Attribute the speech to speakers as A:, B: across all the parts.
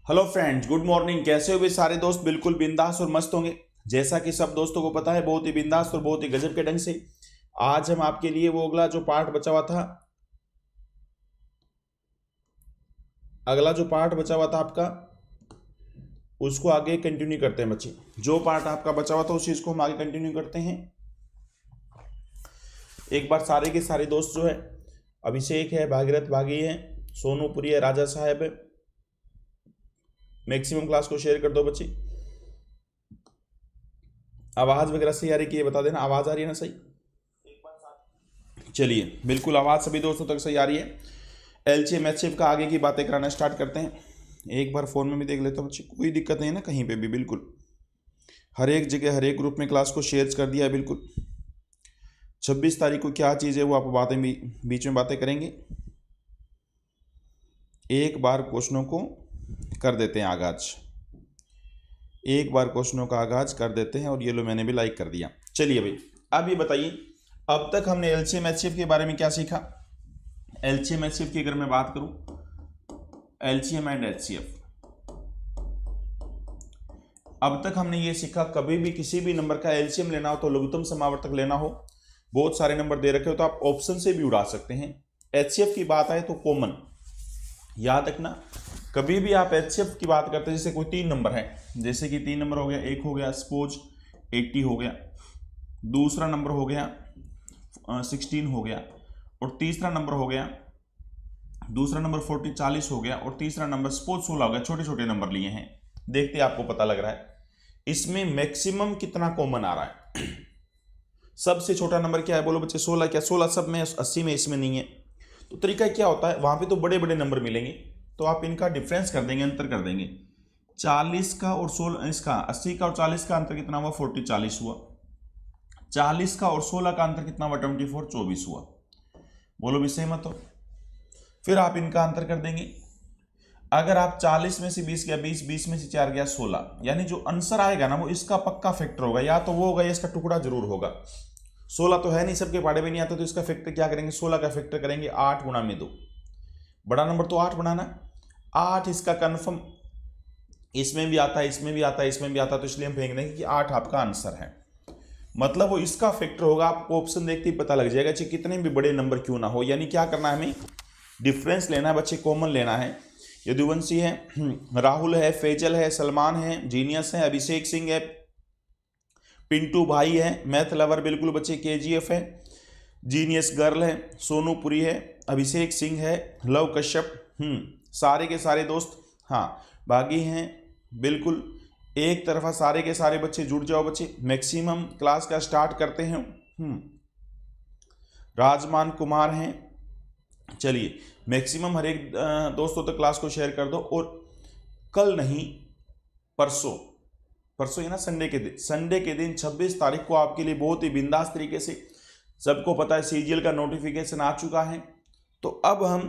A: Hello friends, good morning. कैसे हो भी सारे दोस्त? बिल्कुल बिंदास और मस्त होंगे। जैसा कि सब दोस्तों को पता है, बहुत ही बिंदास और बहुत ही गजब के ढंग से आज हम आपके लिए वो अगला जो पार्ट बचा हुआ था आपका, उसको आगे कंटिन्यू करते हैं बच्चे। जो पार्ट आपका बचा हुआ था उस चीज को हम आगे कंटिन्यू करते हैं। एक बार सारे के सारे दोस्त जो है, अभिषेक है, भागीरथ भागी है, सोनू पुरी है, राजा साहब है, मैक्सिमम क्लास को शेयर कर दो बच्चे। आवाज वगैरह सही आ रही है, ये बता देना। आवाज आ रही है ना सही? चलिए, बिल्कुल आवाज सभी दोस्तों तक सही आ रही है। एलसीएम एचसीएफ का आगे की बातें कराना स्टार्ट करते हैं। एक बार फोन में भी देख लेता हूँ बच्चे, कोई दिक्कत नहीं है ना कहीं पे भी। बिल्कुल हर एक जगह हर एक ग्रुप में क्लास को शेयर कर दिया है। बिल्कुल 26 तारीख को क्या चीज़ है वो आप बातें बीच में बातें करेंगे। एक बार क्वेश्चनों को कर देते हैं आगाज, एक बार क्वेश्चनों का आगाज कर देते हैं। और ये लो, मैंने भी लाइक कर दिया। चलिए भाई, अब ये बताइए, अब तक हमने एलसीएम एचसीएफ के बारे में क्या सीखा? एलसीएम एचसीएफ की अगर मैं बात करूं, एलसीएम एंड एचसीएफ, अब तक हमने ये सीखा, कभी भी किसी भी नंबर का एलसीएम लेना हो तो लघुत्तम समावर्तक लेना हो। बहुत सारे नंबर दे रखे हो तो आप ऑप्शन से भी उड़ा सकते हैं। एचसीएफ की बात आए तो कॉमन याद रखना, कभी भी आप एचसीएफ की बात करते हैं, जैसे कोई 3 नंबर है, जैसे कि 3 नंबर हो गया, एक हो गया सपोज 80 हो गया, दूसरा नंबर हो गया 16 हो गया, और तीसरा नंबर हो गया, दूसरा नंबर 40 हो गया, और तीसरा नंबर सपोज 16 हो गया। छोटे छोटे नंबर लिए हैं, देखते आपको पता लग रहा है इसमें मैक्सिमम कितना कॉमन आ रहा है। सबसे छोटा नंबर क्या है बोलो बच्चे? 16। क्या 16 सब में? 80 में इसमें नहीं है। तो तरीका क्या होता है, वहां पे तो बड़े बड़े नंबर मिलेंगे, तो आप इनका डिफरेंस कर देंगे, अंतर कर देंगे। 40 का और 16 इसका, 80 का और 40 का अंतर कितना हुआ? 40 40 हुआ। 40 का और 16 का अंतर कितना हुआ? 24 24 हुआ। बोलो भी सहमत हो? फिर आप इनका अंतर कर देंगे। अगर आप 40 में से 20 गया 20, 20 में से 4 गया 16, यानी जो आंसर आएगा ना वो इसका पक्का फैक्टर होगा, या तो वो होगा या इसका टुकड़ा जरूर होगा। 16 तो है नहीं, सबके पाड़े में नहीं आता, तो इसका फैक्टर क्या करेंगे? 16 का फैक्टर करेंगे 8 गुणा में 2। बड़ा नंबर तो 8 बनाना, 8 इसका कन्फर्म, इसमें भी आता है, इसमें भी आता है, इसमें भी आता है, तो इसलिए हम फेंक देंगे कि 8 आपका आंसर है। मतलब वो इसका फैक्टर होगा। आपको ऑप्शन देखते ही पता लग जाएगा कि कितने भी बड़े नंबर क्यों ना हो। यानी क्या करना है हमें? डिफरेंस लेना है बच्चे, कॉमन लेना है। यदुवंशी है, राहुल है, फैजल है, सलमान है, जीनियस है, अभिषेक सिंह है, पिंटू भाई है, मैथ लवर बिल्कुल बच्चे, केजीएफ है, जीनियस गर्ल है, सोनू पुरी है, अभिषेक सिंह है, लव कश्यप, सारे के सारे दोस्त हाँ बागी हैं। बिल्कुल एक तरफा सारे के सारे बच्चे जुड़ जाओ बच्चे। मैक्सिमम क्लास का स्टार्ट करते हैं। राजमान कुमार हैं। चलिए, मैक्सिमम हर एक दोस्तों तक क्लास को शेयर कर दो। और कल नहीं, परसों, परसों है ना, संडे के दिन 26 तारीख को आपके लिए बहुत ही बिंदास तरीके से, सबको पता है सीजीएल का नोटिफिकेशन आ चुका है। तो अब हम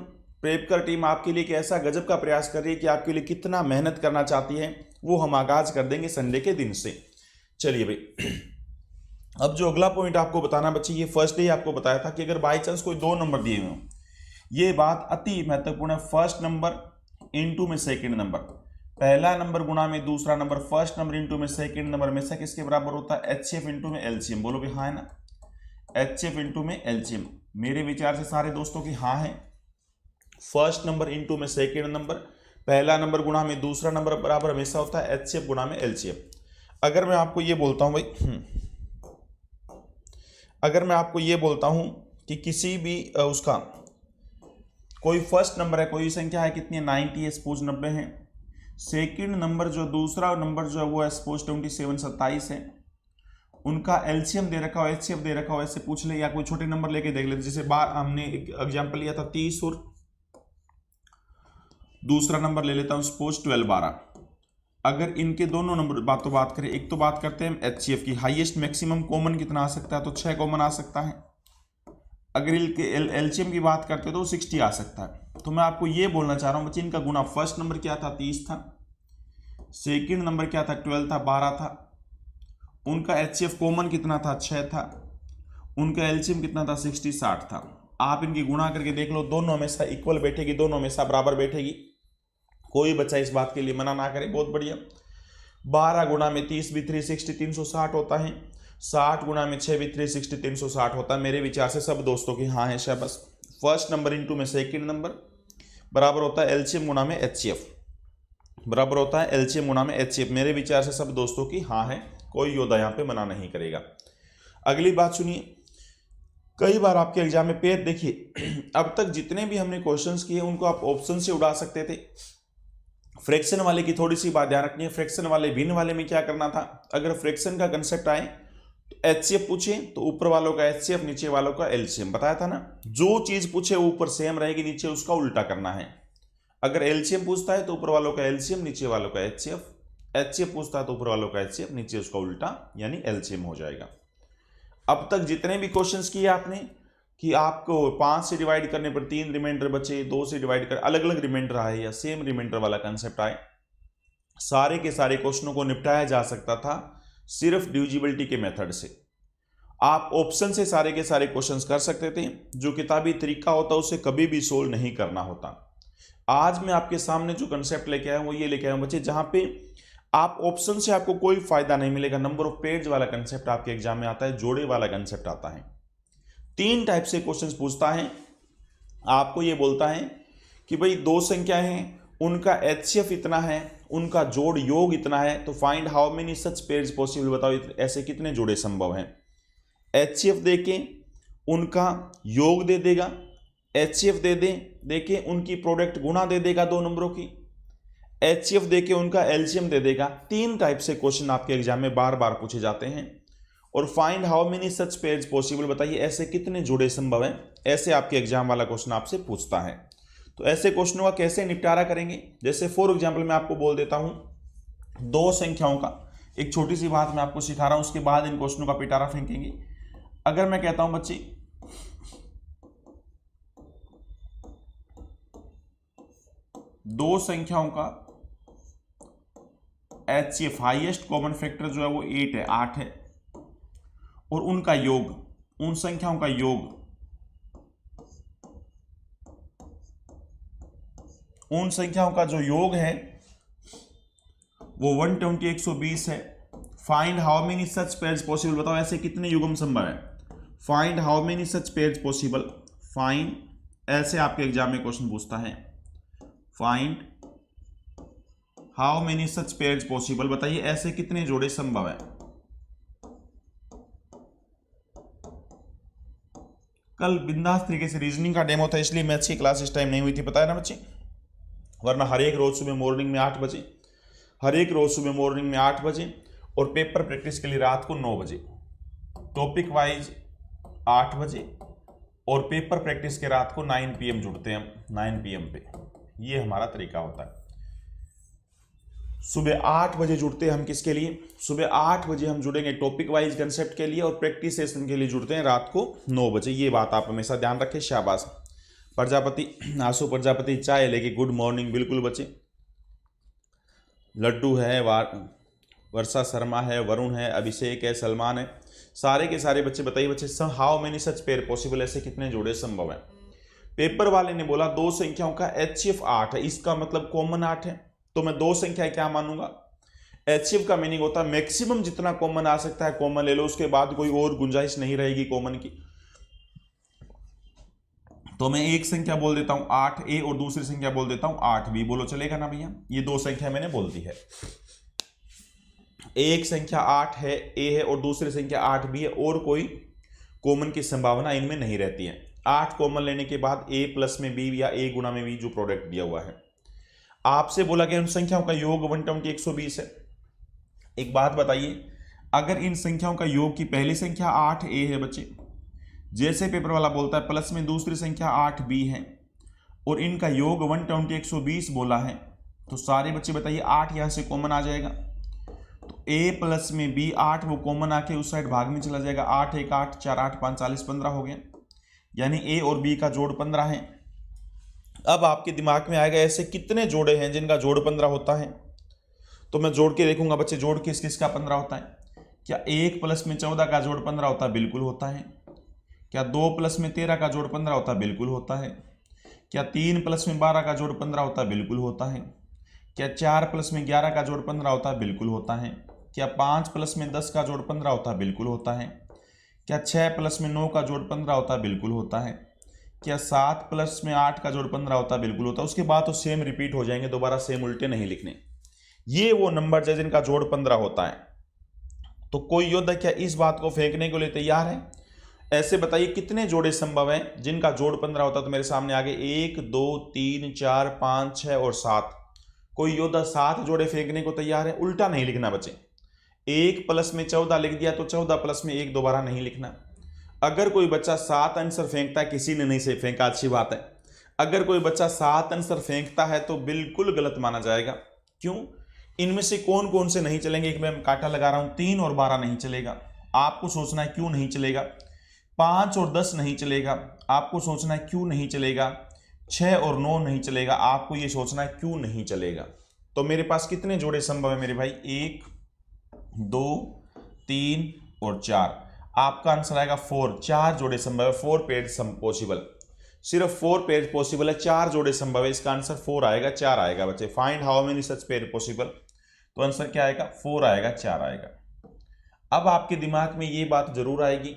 A: प्रेपकर टीम आपके लिए कैसा गजब का प्रयास कर रही है कि आपके लिए कितना मेहनत करना चाहती है, वो हम आगाज कर देंगे संडे के दिन से। चलिए भाई, अब जो अगला पॉइंट आपको बताना बच्चे, ये फर्स्ट डे आपको बताया था कि अगर बाई चांस कोई 2 नंबर दिए हुए, ये बात अति महत्वपूर्ण है। फर्स्ट नंबर इनटू में सेकंड नंबर, पहला नंबर गुणा में दूसरा नंबर, फर्स्ट नंबर इनटू में सेकंड नंबर हमेशा किसके बराबर होता है? एचसीएफ इनटू में एलसीएम। बोलो भी हाँ है ना? एचसीएफ इनटू में एलसीएम। मेरे विचार से सारे दोस्तों की हाँ है। फर्स्ट नंबर इनटू में सेकंड नंबर, पहला नंबर गुणा में दूसरा नंबर बराबर हमेशा होता है एचसीएफ गुणा में एलसीएम। अगर मैं आपको ये बोलता हूं भाई, अगर मैं आपको ये बोलता हूं कि किसी भी उसका कोई फर्स्ट नंबर है, कोई संख्या है, कितनी है? 90 है, सपोज 90 है। सेकंड नंबर जो दूसरा नंबर जो है वो है सपोज 27 27 है। उनका एलसीएम दे रखा हो, एचसीएफ दे रखा हो, ऐसे पूछ ले, या कोई छोटे नंबर लेके देख ले। जैसे हमने एक एग्जांपल लिया था 30 और दूसरा नंबर ले लेता हूं सपोज 12 12। अगर इनके दोनों नंबर बात करें, एक तो बात करते हैं एचसीएफ की, हाईएस्ट मैक्सिमम कॉमन कितना आ सकता है? तो 6 कॉमन आ सकता है। अगर इनके एलसीएम की बात करते हो तो 60 आ सकता है। तो मैं आपको ये बोलना चाह रहा हूं बच्चे, इनका गुना फर्स्ट नंबर क्या था? 30 था। सेकंड नंबर क्या था? 12 था, 12 था। उनका एचसीएफ कॉमन कितना था? 6 था। उनका एलसीएम कितना था? 60 60 था। आप इनकी गुणा करके देख लो, दोनों हमेशा इक्वल बैठेगी, दोनों हमेशा बराबर बैठेगी। कोई बच्चा इस बात के लिए मना ना करे, बहुत बढ़िया। 12 गुणा में 30 भी 360 360 होता है, 60 गुणा में 6 भी 360 360 होता है। मेरे विचार से सब दोस्तों की हाँ है शाबाश। फर्स्ट नंबर इंटू में सेकंड नंबर बराबर होता है एलसीएम गुणा में एचसीएफ, बराबर होता है एलसीएम गुणा में एचसीएफ। मेरे विचार से सब दोस्तों की हाँ है, कोई योद्धा यहाँ पे मना नहीं करेगा। अगली बात सुनिए, कई बार आपके एग्जाम में पेयर देखिए, अब तक जितने भी हमने क्वेश्चंस किए उनको आप ऑप्शन से उड़ा सकते थे। फ्रैक्शन वाले की थोड़ी सी बात ध्यान रखनी है, फ्रैक्शन वाले भिन्न वाले में क्या करना था, अगर फ्रैक्शन का कंसेप्ट आए तो एचसीएफ पूछे तो ऊपर वालों का एचसीएफ नीचे वालों का एलसीएम, बताया था ना। जो चीज पूछे ऊपर सेम रहेगी, नीचे उसका उल्टा करना है। अगर एलसीएम पूछता है तो ऊपर वालों का एलसीएम नीचे वालों का एचसीएफ, एचसीएफ पूछता है तो ऊपर वालों का एचसीएफ नीचे उसका उल्टा यानी एलसीएम हो जाएगा। अब तक जितने भी क्वेश्चंस किए आपने कि आपको 5 से डिवाइड करने पर 3 रिमाइंडर बचे, 2 से डिवाइड कर अलग अलग रिमाइंडर आए या सेम रिमाइंडर वाला कंसेप्ट आए, सारे के सारे क्वेश्चनों को निपटाया जा सकता था सिर्फ डिविजिबिलिटी के मेथड से। आप ऑप्शन से सारे के सारे क्वेश्चंस कर सकते थे, जो किताबी तरीका होता उसे कभी भी सोल्व नहीं करना होता। आज मैं आपके सामने जो कंसेप्ट लेके आया हूं वो ये लेके आया हूं बच्चे, जहां पे आप ऑप्शन से आपको कोई फायदा नहीं मिलेगा। नंबर ऑफ पेज वाला कंसेप्ट आपके एग्जाम में आता है, जोड़े वाला कंसेप्ट आता है। 3 टाइप से क्वेश्चंस पूछता है, आपको ये बोलता है कि भाई 2 संख्या हैं, उनका एचसीएफ इतना है, उनका जोड़ योग इतना है, तो find how many such pairs possible, बताओ ऐसे कितने जोड़े संभव हैं। एचसीएफ देके उनका योग दे देगा, एचसीएफ देके उनकी प्रोडक्ट गुणा दे देगा 2 नंबरों की, एचसीएफ देके उनका एलसीएम दे देगा। 3 टाइप से क्वेश्चन आपके एग्जाम में बार बार पूछे जाते हैं। और find how many such pairs possible, बताइए ऐसे कितने जोड़े संभव हैं, ऐसे आपके एग्जाम वाला क्वेश्चन आपसे पूछता है। तो ऐसे क्वेश्चनों का कैसे निपटारा करेंगे, जैसे फॉर एग्जाम्पल मैं आपको बोल देता हूं 2 संख्याओं का, एक छोटी सी बात मैं आपको सिखा रहा हूं, उसके बाद इन क्वेश्चनों का पिटारा फेंकेंगे। अगर मैं कहता हूं बच्चे 2 संख्याओं का एचसीएफ हाईएस्ट कॉमन फैक्टर जो है वो 8 है, 8 है, और उनका योग, उन संख्याओं का योग, उन संख्याओं का जो योग है वो 120 120 है। Find how many such pairs possible, बताओ ऐसे कितने युग्म संभव है। Find how many such pairs possible, find, ऐसे आपके एग्जाम में क्वेश्चन पूछता है, find how many such pairs possible, बताइए ऐसे कितने जोड़े संभव है। कल बिंदास तरीके से रीजनिंग का डेमो था, इसलिए मैथ्स की क्लास इस टाइम नहीं हुई थी, पता है ना बच्चे, वरना हर एक रोज सुबह मॉर्निंग में 8 बजे, हर एक रोज सुबह मॉर्निंग में 8 बजे, और पेपर प्रैक्टिस के लिए रात को 9 बजे, टॉपिक वाइज 8 बजे, और पेपर प्रैक्टिस के रात को 9 PM जुड़ते हैं हम, 9 PM पे। ये हमारा तरीका होता है। सुबह 8 बजे जुड़ते हैं हम किसके लिए, सुबह 8 बजे हम जुड़ेंगे टॉपिक वाइज कंसेप्ट के लिए, और प्रैक्टिस सेशन के लिए जुड़ते हैं रात को 9 बजे। ये बात आप हमेशा ध्यान रखें, शाबाश। प्रजापति, आशु प्रजापति चाय लेके गुड मॉर्निंग, बिल्कुल बच्चे। लड्डू है, वर्षा शर्मा है, वरुण है, अभिषेक है, सलमान है, सारे के सारे बच्चे बताइए बच्चे, how many such pair possible, ऐसे कितने जोड़े संभव है। पेपर वाले ने बोला 2 संख्याओं का एचसीएफ 8 है, इसका मतलब कॉमन 8 है, तो मैं 2 संख्याएं क्या मानूंगा। एचसीएफ का मीनिंग होता है मैक्सिमम जितना कॉमन आ सकता है कॉमन ले लो, उसके बाद कोई और गुंजाइश नहीं रहेगी कॉमन की। तो मैं एक संख्या बोल देता हूं 8A और दूसरी संख्या बोल देता हूं 8B, बोलो चलेगा ना भैया। ये 2 संख्या मैंने बोल दी है, एक संख्या 8 है, A है, और दूसरी संख्या 8B है, और कोई कॉमन की संभावना इनमें नहीं रहती है। 8 कॉमन लेने के बाद A प्लस में B या A गुणा में B जो प्रोडक्ट दिया हुआ है। आपसे बोला गया उन संख्याओं का योग 120 120 है। एक बात बताइए, अगर इन संख्याओं का योग की पहली संख्या 8A है बच्चे, जैसे पेपर वाला बोलता है प्लस में दूसरी संख्या 8B है, और इनका योग 120 120 बोला है, तो सारे बच्चे बताइए 8 यहां से कॉमन आ जाएगा, तो A प्लस में B 8 वो कॉमन आके उस साइड भाग में चला जाएगा, 8 1 8 4 8 5 40 15 हो गया, यानी A और B का जोड़ 15 है। अब आपके दिमाग में आएगा ऐसे कितने जोड़े हैं जिनका जोड़ 15 होता है, तो मैं जोड़ के देखूंगा बच्चे, जोड़ किस किस का 15 होता है। क्या 1 प्लस में 14 का जोड़ 15 होता है, बिल्कुल होता है। क्या 2 प्लस में 13 का जोड़ 15 होता है, बिल्कुल होता है। क्या 3 प्लस में 12 का जोड़ 15 होता है, बिल्कुल होता है। क्या 4 प्लस में 11 का जोड़ 15 होता है? बिल्कुल होता है। क्या 5 प्लस में 10 का जोड़ 15 होता है? बिल्कुल होता है। क्या 6 प्लस में 9 का जोड़ 15 होता है? बिल्कुल होता है। क्या 7 प्लस में 8 का जोड़ 15 होता है? बिल्कुल होता है। उसके बाद तो सेम रिपीट हो जाएंगे, दोबारा सेम उल्टे नहीं लिखने। ये वो नंबर है जिनका जोड़ 15 होता है। तो कोई योद्धा क्या इस बात को फेंकने के लिए तैयार है? ऐसे बताइए कितने जोड़े संभव हैं जिनका जोड़ 15 होता है? तो मेरे सामने आगे 1 2 3 4 5 6 और 7। कोई योद्धा 7 जोड़े फेंकने को तैयार है? उल्टा नहीं लिखना बच्चे। 1 प्लस में 14 लिख दिया तो 14 प्लस में 1 दोबारा नहीं लिखना। अगर कोई बच्चा 7 आंसर फेंकता है, किसी ने नहीं से फेंका, अच्छी बात है। अगर कोई बच्चा 7 आंसर फेंकता है तो बिल्कुल गलत माना जाएगा। क्यों? इनमें से कौन कौन से नहीं चलेंगे? एक मैं कांटा लगा रहा हूं, 3 और 12 नहीं चलेगा। आपको सोचना है क्यों नहीं चलेगा। 5 और 10 नहीं चलेगा। आपको सोचना है क्यों नहीं चलेगा। 6 और 9 नहीं चलेगा। आपको यह सोचना है क्यों नहीं चलेगा। तो मेरे पास कितने जोड़े संभव है मेरे भाई? 1 2 3 और 4। आपका आंसर आएगा 4। 4 जोड़े संभव है। 4 पेयर्स पॉसिबल। सिर्फ 4 पेयर्स पॉसिबल है, 4 जोड़े संभव है। इसका आंसर 4 आएगा, 4 आएगा बच्चे। Find how many such pair possible. तो आंसर क्या आएगा? 4 आएगा, 4 आएगा। अब आपके दिमाग में ये बात जरूर आएगी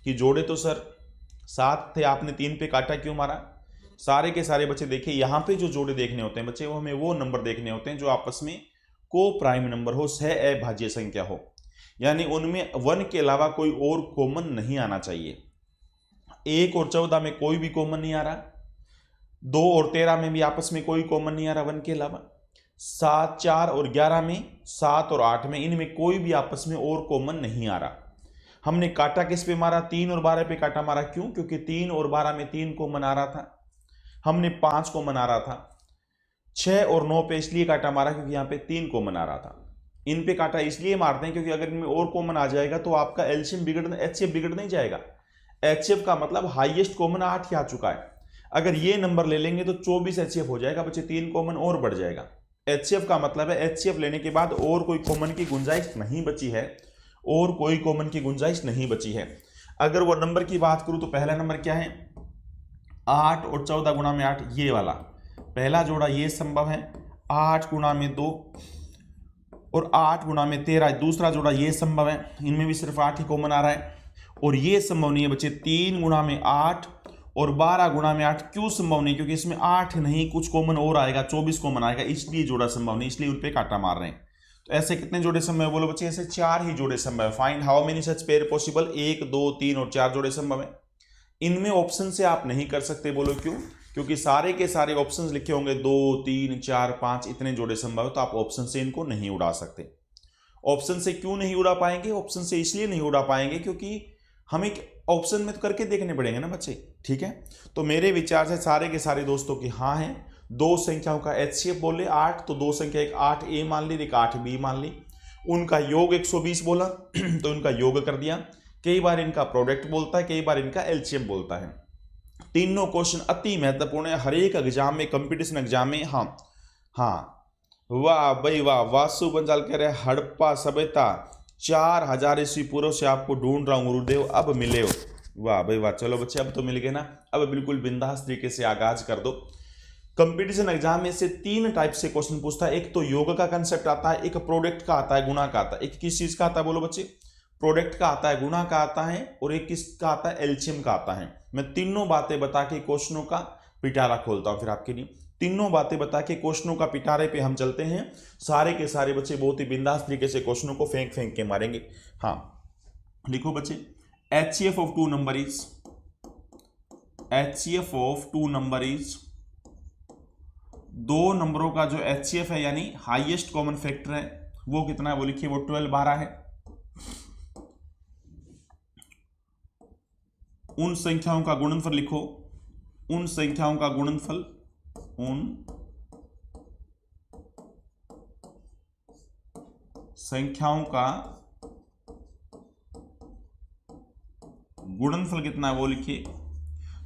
A: कि जोड़े तो सर 7 थे, आपने 3 पे काटा क्यों मारा? सारे के सारे बच्चे देखिए, यहां पे जो जोड़े देखने होते हैं बच्चे, वो हमें वो नंबर देखने होते हैं जो आपस में को प्राइम नंबर हो, सह अभाज्य संख्या हो, यानी उनमें 1 के अलावा कोई और कॉमन नहीं आना चाहिए। 1 और 14 में कोई भी कॉमन नहीं आ रहा। 2 और 13 में भी आपस में कोई कॉमन नहीं आ रहा 1 के अलावा। 7 4 और 11 में, 7 और 8 में, इनमें कोई भी आपस में और कॉमन नहीं आ रहा। हमने काटा किस पे मारा? 3 और 12 पे काटा मारा। क्यों? क्योंकि 3 और 12 में 3 कॉमन आ रहा था। हमने 5 कॉमन आ रहा था। 6 और 9 पे इसलिए काटा मारा क्योंकि यहां पे 3 कॉमन आ रहा था। इन पे काटा इसलिए मारते हैं क्योंकि अगर इनमें और कॉमन आ जाएगा तो आपका एलसीएम बिगड़, एचसीएफ बिगड़ नहीं जाएगा। एचसीएफ का मतलब हाईएस्ट कॉमन 8 ही आ चुका है। अगर ये नंबर ले लेंगे तो 24 एचसीएफ हो जाएगा बच्चे, 3 कॉमन और बढ़ जाएगा। एचसीएफ का मतलब है एचसीएफ लेने के बाद और कोई कॉमन की गुंजाइश नहीं बची है, और कोई कॉमन की गुंजाइश नहीं बची है। अगर वो नंबर की बात करूं तो पहला नंबर क्या है? 8 और 14 गुणा में 8, ये वाला पहला जोड़ा ये संभव है। 8 गुणा में 2 और 8 गुणा में 13, दूसरा जोड़ा ये संभव है। इनमें भी सिर्फ 8 ही कॉमन आ रहा है। और ये संभव नहीं है बच्चे 3 गुणा में 8 और 12 गुणा में 8। क्यों संभव नहीं? क्योंकि इसमें 8 नहीं, कुछ कॉमन और आएगा, 24 कॉमन आएगा, इसलिए जोड़ा संभव नहीं, इसलिए उन पे काटा मार रहे हैं। तो ऐसे कितने जोड़े संभव है? बोलो बच्चे, ऐसे 4 ही जोड़े संभव है। Find how many such pair possible. 1 2 3 और 4 जोड़े संभव है। इनमें ऑप्शन से आप नहीं कर सकते। बोलो क्यों? क्योंकि सारे के सारे ऑप्शंस लिखे होंगे 2 3 4 5, इतने जोड़े संभव है, तो आप ऑप्शन से इनको नहीं उड़ा सकते। ऑप्शन से क्यों नहीं उड़ा पाएंगे? ऑप्शन से इसलिए नहीं उड़ा पाएंगे क्योंकि हमें ऑप्शन में तो करके देखने पड़ेंगे ना बच्चे, ठीक है। तो मेरे विचार से सारे के सारे दोस्तों की हाँ है। 2 संख्याओं का एचसीएफ बोले 8, तो 2 संख्या, एक 8a मान ली, एक 8b मान ली। उनका योग 120 बोला तो उनका योग कर दिया। कई बार इनका प्रोडक्ट बोलता है, कई बार इनका एलसीएम बोलता है। तीनों क्वेश्चन अति महत्वपूर्ण है हर एक एग्जाम में, कंपटीशन एग्जाम में। हाँ वाह भाई वाह। वासु बंजाल कह रहे हड़प्पा सभ्यता 4000 ईस्वी पूर्व से आपको ढूंढ रहा हूं गुरुदेव, अब मिले हो। वाह भाई वाह। चलो बच्चे, अब तो मिल गए ना। अब बिल्कुल बिंदास तरीके से आगाज कर दो। कंपटीशन एग्जाम में से 3 टाइप से क्वेश्चन पूछता है। एक तो योग का कंसेप्ट आता है, एक प्रोडक्ट का आता है, गुणा का आता है। एक किस चीज का आता है? बोलो बच्चे। प्रोडक्ट का आता है, गुणा का आता है, और एक किसका आता है? एलसीएम का आता है। मैं तीनों बातें बता के क्वेश्चनों का पिटारा खोलता हूं फिर आपके लिए। तीनों बातें बता के क्वेश्चनों का पिटारे पे हम चलते हैं। सारे के सारे बच्चे बहुत ही बिंदास तरीके से क्वेश्चनों को फेंक फेंक के मारेंगे। हाँ लिखो बच्चे, HCF of 2 number is, HCF of 2 number is, 2 नंबरों का जो HCF है यानी हाईएस्ट कॉमन फैक्टर है वो कितना है? वो लिखिए, वो 12 12 है। उन संख्याओं का गुणनफल लिखो, उन संख्याओं का गुणनफल, उन संख्याओं का गुणनफल कितना है वो लिखिए।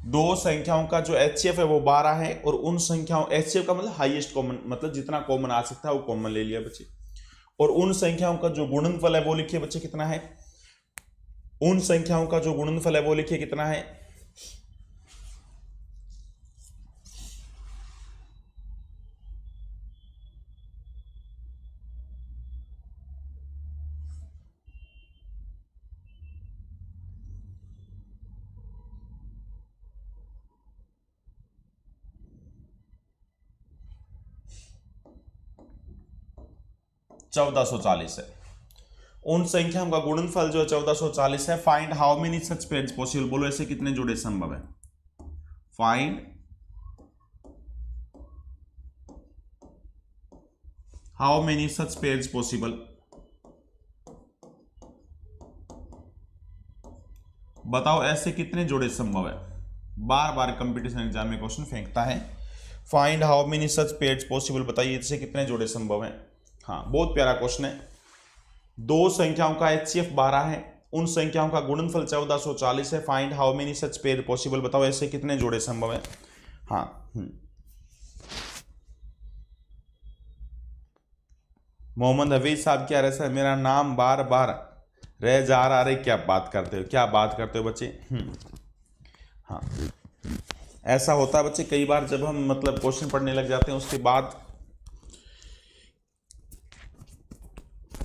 A: 2 संख्याओं का जो HCF है वो 12 है, और उन संख्याओं, HCF का मतलब हाईएस्ट कॉमन, मतलब जितना कॉमन आ सकता है वो कॉमन ले लिया बच्चे। और उन संख्याओं का जो गुणनफल है वो लिखिए बच्चे कितना है। उन संख्याओं का जो गुणनफल है वो लिखिए कितना है। 1440 है। उन संख्याओं का गुणनफल जो है 1440 है। Find how many such pairs possible, बोलो ऐसे कितने जोड़े संभव है। Find how many such pairs possible, बताओ ऐसे कितने जोड़े संभव है। बार बार कंपटीशन एग्जाम में क्वेश्चन फेंकता है। Find how many such pairs possible, बताइए इससे कितने जोड़े संभव हैं। हाँ, बहुत प्यारा क्वेश्चन है। दो संख्याओं का HCF 12 है, उन संख्याओं का गुणनफल 1440 है। Find how many such pair possible, बताओ ऐसे कितने जोड़े संभव है। हाँ, मोहम्मद हफीज साहब क्या रहे, मेरा नाम बार बार रह जा रहा। अरे क्या बात करते हो, क्या बात करते हो बच्चे। हाँ, ऐसा होता है बच्चे, कई बार जब हम मतलब क्वेश्चन पढ़ने लग जाते हैं उसके बाद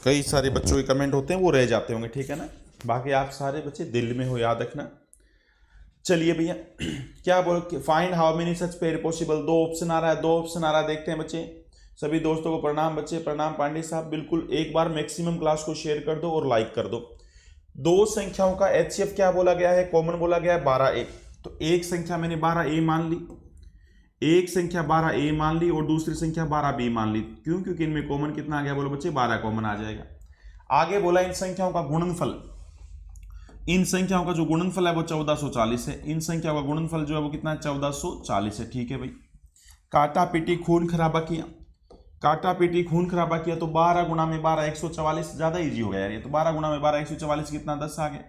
A: कई सारे बच्चों के कमेंट होते हैं वो रह जाते होंगे, ठीक है ना। बाकी आप सारे बच्चे दिल में हो, याद रखना। चलिए भैया क्या बोलो, find how many such pair possible. दो ऑप्शन आ रहा है, दो ऑप्शन आ रहा है, देखते हैं बच्चे। सभी दोस्तों को प्रणाम बच्चे, प्रणाम पांडे साहब। बिल्कुल एक बार मैक्सिमम क्लास को शेयर कर दो और लाइक कर दो। दो संख्याओं का HCF क्या बोला गया है, कॉमन बोला गया है 12A। तो एक संख्या मैंने 12A मान ली, एक संख्या 12A मान ली और दूसरी संख्या 12B मान ली। क्यों? क्योंकि इनमें कॉमन कितना आ गया, बोलो बच्चे 12 कॉमन आ जाएगा। आगे बोला इन संख्याओं का गुणनफल, इन संख्याओं का जो गुणनफल है वो 1440 है। इन संख्याओं का गुणनफल जो है वो कितना है, 1440 है। ठीक है भाई, काटा पीटी खून खराबा किया, काटा पीटी खून खराबा किया तो 12 गुणा में 12 144, ज्यादा इजी हो गया यार ये तो। 12 गुणा में 12 144 कितना, 10 आ गया।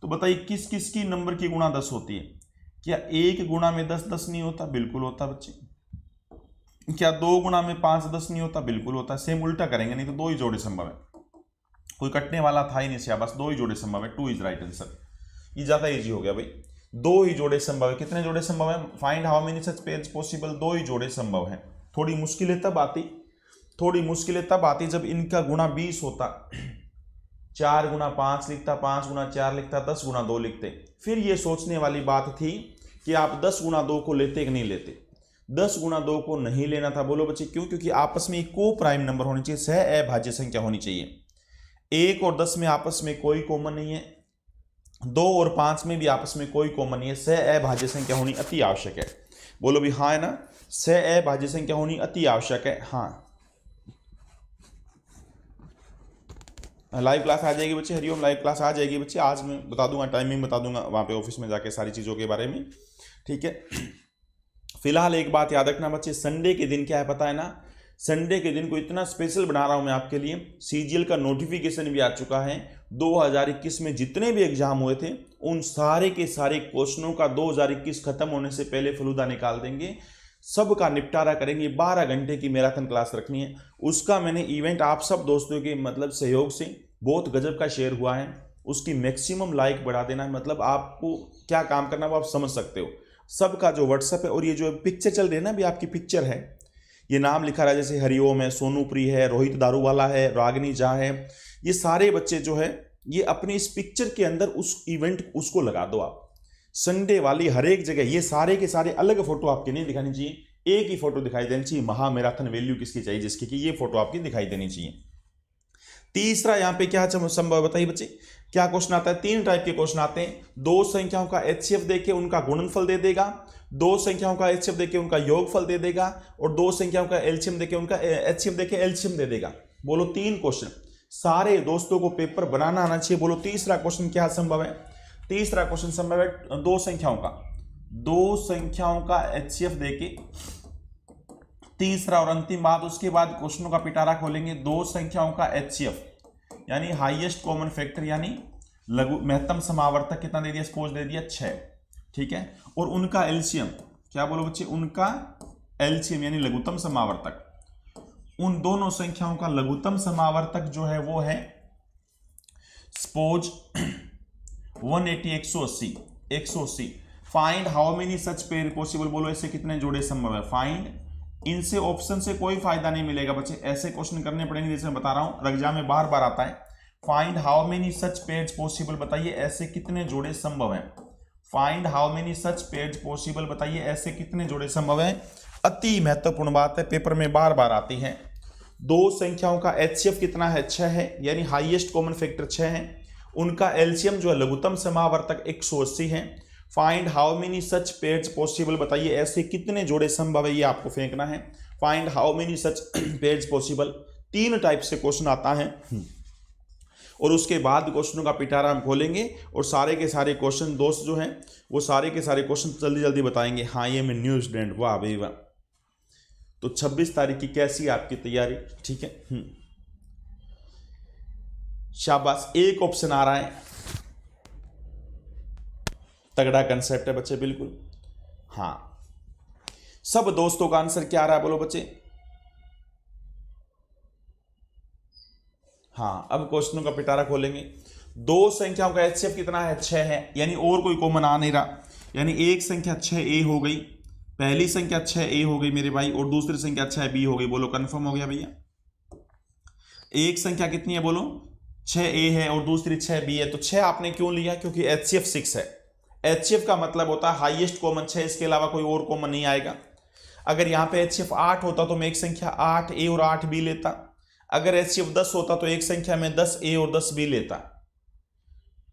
A: तो बताइए किस किस की नंबर की गुणा 10 होती है। क्या 1 गुणा में 10 10 नहीं होता? बिल्कुल होता बच्चे। क्या 2 गुणा में 5 10 नहीं होता? बिल्कुल होता। सेम उल्टा करेंगे, नहीं तो दो ही जोड़े संभव है, कोई कटने वाला था ही नहीं सिया, बस दो ही जोड़े संभव है। 2 इज राइट आंसर। ये ज्यादा इजी हो गया भाई, दो ही जोड़े संभव है। कितने जोड़े संभव है? Find how many such pairs possible, दो ही जोड़े संभव है। थोड़ी मुश्किलें तब आती, थोड़ी मुश्किलें तब आती जब इनका गुणा 20 होता, 4 गुणा 5 लिखता, 5 गुणा 4 लिखता, 10 गुणा 2 लिखते। फिर ये सोचने वाली बात थी कि आप 10 गुणा 2 को लेते कि नहीं लेते। 10 गुणा 2 को नहीं लेना था। बोलो बच्चे क्यों? क्योंकि आपस में को प्राइम नंबर होनी चाहिए, सह अभाज्य संख्या होनी चाहिए। 1 और 10 में आपस में कोई कॉमन नहीं है, 2 और 5 में भी आपस में कोई कॉमन नहीं है। सह अभाज्य संख्या होनी अति आवश्यक है। बोलो भी हाँ है ना, सह अभाज्य संख्या होनी अति आवश्यक है। हाँ, लाइव क्लास आ जाएगी बच्चे, हरिओम लाइव क्लास आ जाएगी बच्चे। आज मैं बता दूंगा, टाइमिंग बता दूंगा वहां पे ऑफिस में जाके सारी चीज़ों के बारे में, ठीक है। फिलहाल एक बात याद रखना बच्चे, संडे के दिन क्या है पता है ना, संडे के दिन को इतना स्पेशल बना रहा हूं मैं आपके लिए। CGL का नोटिफिकेशन भी आ चुका है। 2021 में जितने भी एग्जाम हुए थे उन सारे के सारे क्वेश्चनों का 2021 खत्म होने से पहले फलूदा निकाल देंगे, सबका निपटारा करेंगे। 12 घंटे की मैराथन क्लास रखनी है। उसका मैंने इवेंट आप सब दोस्तों के मतलब सहयोग से बहुत गजब का शेयर हुआ है, उसकी मैक्सिमम लाइक बढ़ा देना। मतलब आपको क्या काम करना वो आप समझ सकते हो। सबका जो व्हाट्सएप है और ये जो पिक्चर चल रही है ना, अभी आपकी पिक्चर है, ये नाम लिखा रहा है जैसे हरिओम है, सोनूप्री है, रोहित दारूवाला है, रागिनी झा है, ये सारे बच्चे जो है ये अपने इस पिक्चर के अंदर उस इवेंट उसको लगा दो आप। संडे वाली हर एक जगह ये सारे के सारे अलग फोटो आपकी नहीं दिखानी चाहिए, एक ही फोटो दिखाई देनी चाहिए। महा मैराथन वैल्यू किसकी चाहिए? जिसकी कि ये फोटो आपकी दिखाई देनी चाहिए। तीसरा यहां पे क्या संभव बताइए बच्चे, क्या क्वेश्चन आता है? 3 टाइप के क्वेश्चन आते हैं। दो संख्याओं का HCF देके उनका गुणनफल दे देगा, दो संख्याओं का HCF देके उनका योगफल दे देगा, और दो संख्याओं का LCM देके उनका HCF देके LCM दे देगा। बोलो 3 क्वेश्चन, सारे दोस्तों को पेपर बनाना आना चाहिए। बोलो तीसरा क्वेश्चन क्या संभव है? तीसरा क्वेश्चन संभव है दो संख्याओं का HCF देके। तीसरा और अंतिम बात, उसके बाद क्वेश्चनों का पिटारा खोलेंगे। दो संख्याओं का HCF यानी हाईएस्ट कॉमन फैक्टर यानी लघु महत्तम समावर्तक कितना दे दिया? सपोज दे दिया 6, ठीक है। और उनका LCM क्या बोलो बच्चे? उनका LCM यानी लघुत्तम समावर्तक। उन दोनों संख्याओं का लघुत्तम समावर्तक जो है वो है suppose 180 180। Find how many such pair possible, बोलो ऐसे कितने जोड़े संभव है। फाइंड, इनसे ऑप्शन से कोई फायदा नहीं मिलेगा बच्चे, ऐसे क्वेश्चन करने पड़ेंगे जैसे मैं बता रहा हूं, एग्जाम में बार बार आता है। Find how many such pairs possible, बताइए ऐसे कितने जोड़े संभव हैं। Find how many such pairs possible, बताइए ऐसे कितने जोड़े संभव हैं। अति महत्वपूर्ण बात है, पेपर में बार बार आती है। दो संख्याओं का HCF कितना है, 6 है, यानी हाईएस्ट कॉमन फैक्टर 6 है। उनका एलसीएम जो है लघुत्तम समावर्तक 180 है। Find how many such pairs possible, बताइए ऐसे कितने जोड़े संभव है, ये आपको फेंकना है। Find how many such pairs possible, 3 type से क्वेश्चन आता है और उसके बाद क्वेश्चनों का पिटारा हम खोलेंगे और सारे के सारे क्वेश्चन दोस्त जो हैं वो सारे के सारे क्वेश्चन जल्दी जल्दी बताएंगे। हाँ ये मैं न्यू स्टूडेंट, वाह भाई वाह। तो 26 तारीख की कैसी आपकी तैयारी, ठीक है। शाबाश, एक ऑप्शन आ रहा है, तगड़ा कंसेप्ट है बच्चे, बिल्कुल। हाँ, सब दोस्तों का आंसर क्या आ रहा है, बोलो बच्चे। हाँ, अब क्वेश्चनों का पिटारा खोलेंगे। दो संख्याओं का HCF कितना है, 6 है, यानी और कोई कॉमन आ नहीं रहा, यानी एक संख्या 6A हो गई, पहली संख्या 6A हो गई मेरे भाई, और दूसरी संख्या 6B हो गई। बोलो कंफर्म हो गया भैया। एक संख्या कितनी है, बोलो 6A है और दूसरी 6B है। तो 6 आपने क्यों लिया, क्योंकि HCF 6 है। HCF का मतलब होता है हाईएस्ट कॉमन 6, इसके अलावा कोई और कॉमन नहीं आएगा। अगर यहाँ पे HCF 8 होता तो मैं एक संख्या 8A और 8B लेता। अगर HCF 10 होता तो एक संख्या में 10A और 10B लेता।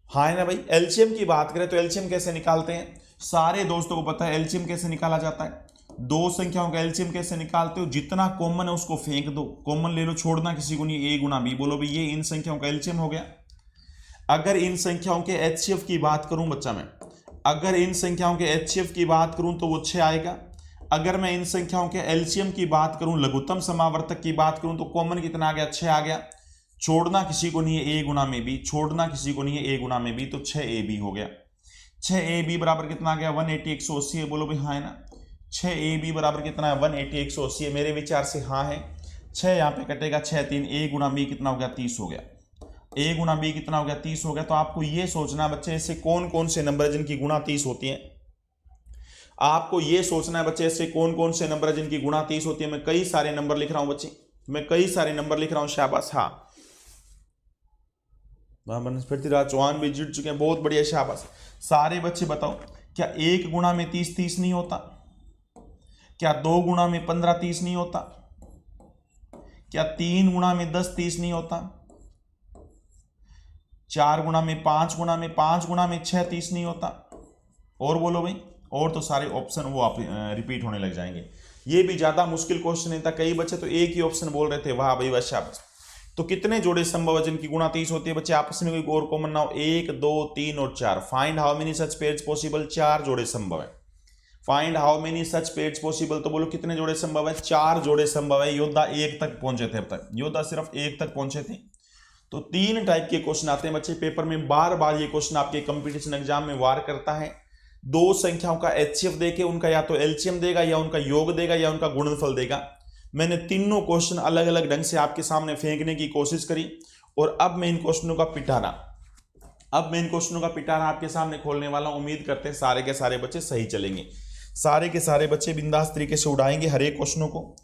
A: हाँ है ना भाई। एलसीएम की बात करें तो एलसीएम कैसे निकालते हैं, सारे दोस्तों को पता है एलसीएम कैसे निकाला जाता है। दो संख्याओं का एलसीएम कैसे निकालते हो, जितना कॉमन है उसको फेंक दो, कॉमन ले लो, छोड़ना किसी को नहीं, A गुना B। बोलो भाई, ये इन संख्याओं का एलसीएम हो गया। अगर इन संख्याओं के HCF की बात करूं बच्चा मैं, अगर इन संख्याओं के HCF की बात करूं तो वो 6 आएगा। अगर मैं इन संख्याओं के एलसीएम की बात करूं, लघुत्तम समावर्तक की बात करूं, तो कॉमन कितना आ गया, 6 आ गया। छोड़ना किसी को नहीं है, A गुना में B, छोड़ना किसी को नहीं है, A गुना में B, तो 6AB हो गया। 6AB बराबर कितना आ गया, 180 180 है। बोलो भाई हाँ है ना। 6AB बराबर कितना है, 180 180 है। मेरे विचार से हाँ है। 6 यहाँ पे कटेगा, 6 3, A गुना B कितना हो गया, 30 हो गया। A गुना B कितना हो गया, 30 हो गया। तो आपको ये सोचना बच्चे, ऐसे कौन कौन से नंबर है जिनकी गुणा 30 होती है। आपको ये सोचना है बच्चे, ऐसे कौन कौन से नंबर है जिनकी गुणा 30 होती है। मैं कई सारे नंबर लिख रहा हूं बच्चे, मैं कई सारे नंबर लिख रहा हूं। शाबाश। हाँ, पृथ्वीराज चौहान भी जुड़ चुके हैं, बहुत बढ़िया, शाबाश। सारे बच्चे बताओ, क्या 1 गुणा में 30 30 नहीं होता? क्या 2 गुणा में 15 30 नहीं होता? क्या 3 गुणा में 10 30 नहीं होता? 4 गुणा में 5 गुणा में 5 गुणा में 6 30 नहीं होता? और बोलो भाई, और तो सारे ऑप्शन वो आप रिपीट होने लग जाएंगे। ये भी ज्यादा मुश्किल क्वेश्चन नहीं था, कई बच्चे तो एक ही ऑप्शन बोल रहे थे। वाह भाई वाह, शाबाश। तो कितने जोड़े संभव है जिनकी गुणा 30 होती है बच्चे, आपस में कोई और कॉमन ना हो। 1 2 3 और 4। Find how many such pairs possible, 4 जोड़े संभव है। Find how many such pairs possible, तो बोलो कितने जोड़े संभव है, 4 जोड़े संभव है। योद्धा 1 तक पहुंचे थे, अब तक योद्धा सिर्फ 1 तक पहुंचे थे। तो 3 टाइप के क्वेश्चन आते हैं बच्चे पेपर में, बार बार ये क्वेश्चन आपके कंपटीशन एग्जाम में वार करता है। दो संख्याओं का HCF देके उनका या तो एलसीएम देगा, या उनका योग देगा, या उनका गुणनफल देगा। मैंने तीनों क्वेश्चन अलग अलग ढंग से आपके सामने फेंकने की कोशिश करी, और अब मैं इन क्वेश्चनों का पिटारा आपके सामने खोलने वाला हूं। उम्मीद करते हैं सारे के सारे बच्चे सही चलेंगे, सारे के सारे बच्चे बिंदास तरीके से उड़ाएंगे हर एक क्वेश्चनों को।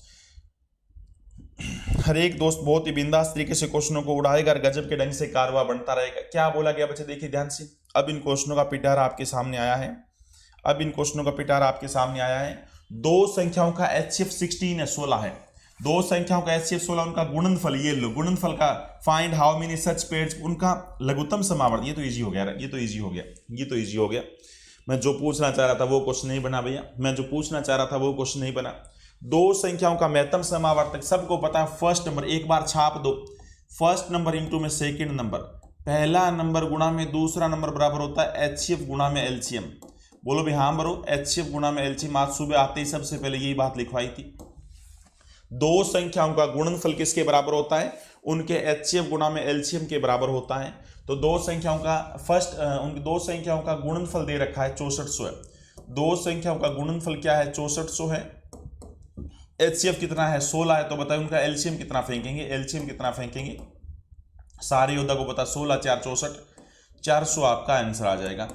A: हर एक दोस्त बहुत ही बिंदास तरीके से क्वेश्चनों को उड़ाएगा और गजब के ढंग से कारवा बनता रहेगा। क्या बोला गया बच्चे, देखिए ध्यान से। अब इन क्वेश्चनों का पिटारा आपके सामने आया है, दो संख्याओं का HCF 16 है, 16 है। दो संख्याओं का HCF 16, उनका गुणनफल, ये लो गुणनफल का find how many such pairs, उनका लघुत्तम समावर्तक। ये तो इजी हो गया। मैं जो पूछना चाह रहा था वो क्वेश्चन नहीं बना, दो संख्याओं का महत्तम समावर्तक, सबको पता है फर्स्ट नंबर, एक बार छाप दो, फर्स्ट नंबर इंटू में सेकंड नंबर, पहला नंबर गुणा में दूसरा नंबर बराबर होता है HCF गुणा में LCM। बोलो भी हाँ बरो, HCF गुणा में LCM। आज सुबह आते ही सबसे पहले यही बात लिखवाई थी। दो संख्याओं का गुणनफल किसके बराबर होता है, उनके HCF गुणा में LCM के बराबर होता है। तो दो संख्याओं का गुणनफल दे रखा है 6400 है। दो संख्याओं का गुणनफल क्या है, 6400 है। HCF कितना है, 16 है। तो बताइए उनका LCM कितना फेंकेंगे। सारे योद्धा को पता, 16 4 64, 400 आपका आंसर आ जाएगा।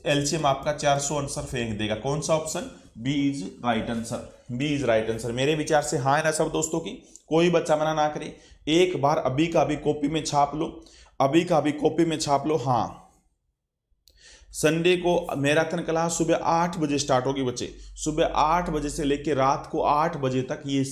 A: LCM आपका 400 आंसर फेंक देगा। कौन सा option, B is right answer. मेरे विचार से हाँ है ना सब दोस्तों की, कोई बच्चा मना ना करे। एक बार अभी का अभी कॉपी में छाप लो। हाँ, संडे को मैराथन क्लास सुबह 8 बजे स्टार्ट होगी बच्चे, सुबह 8 बजे से लेकर रात को 8 बजे तक ये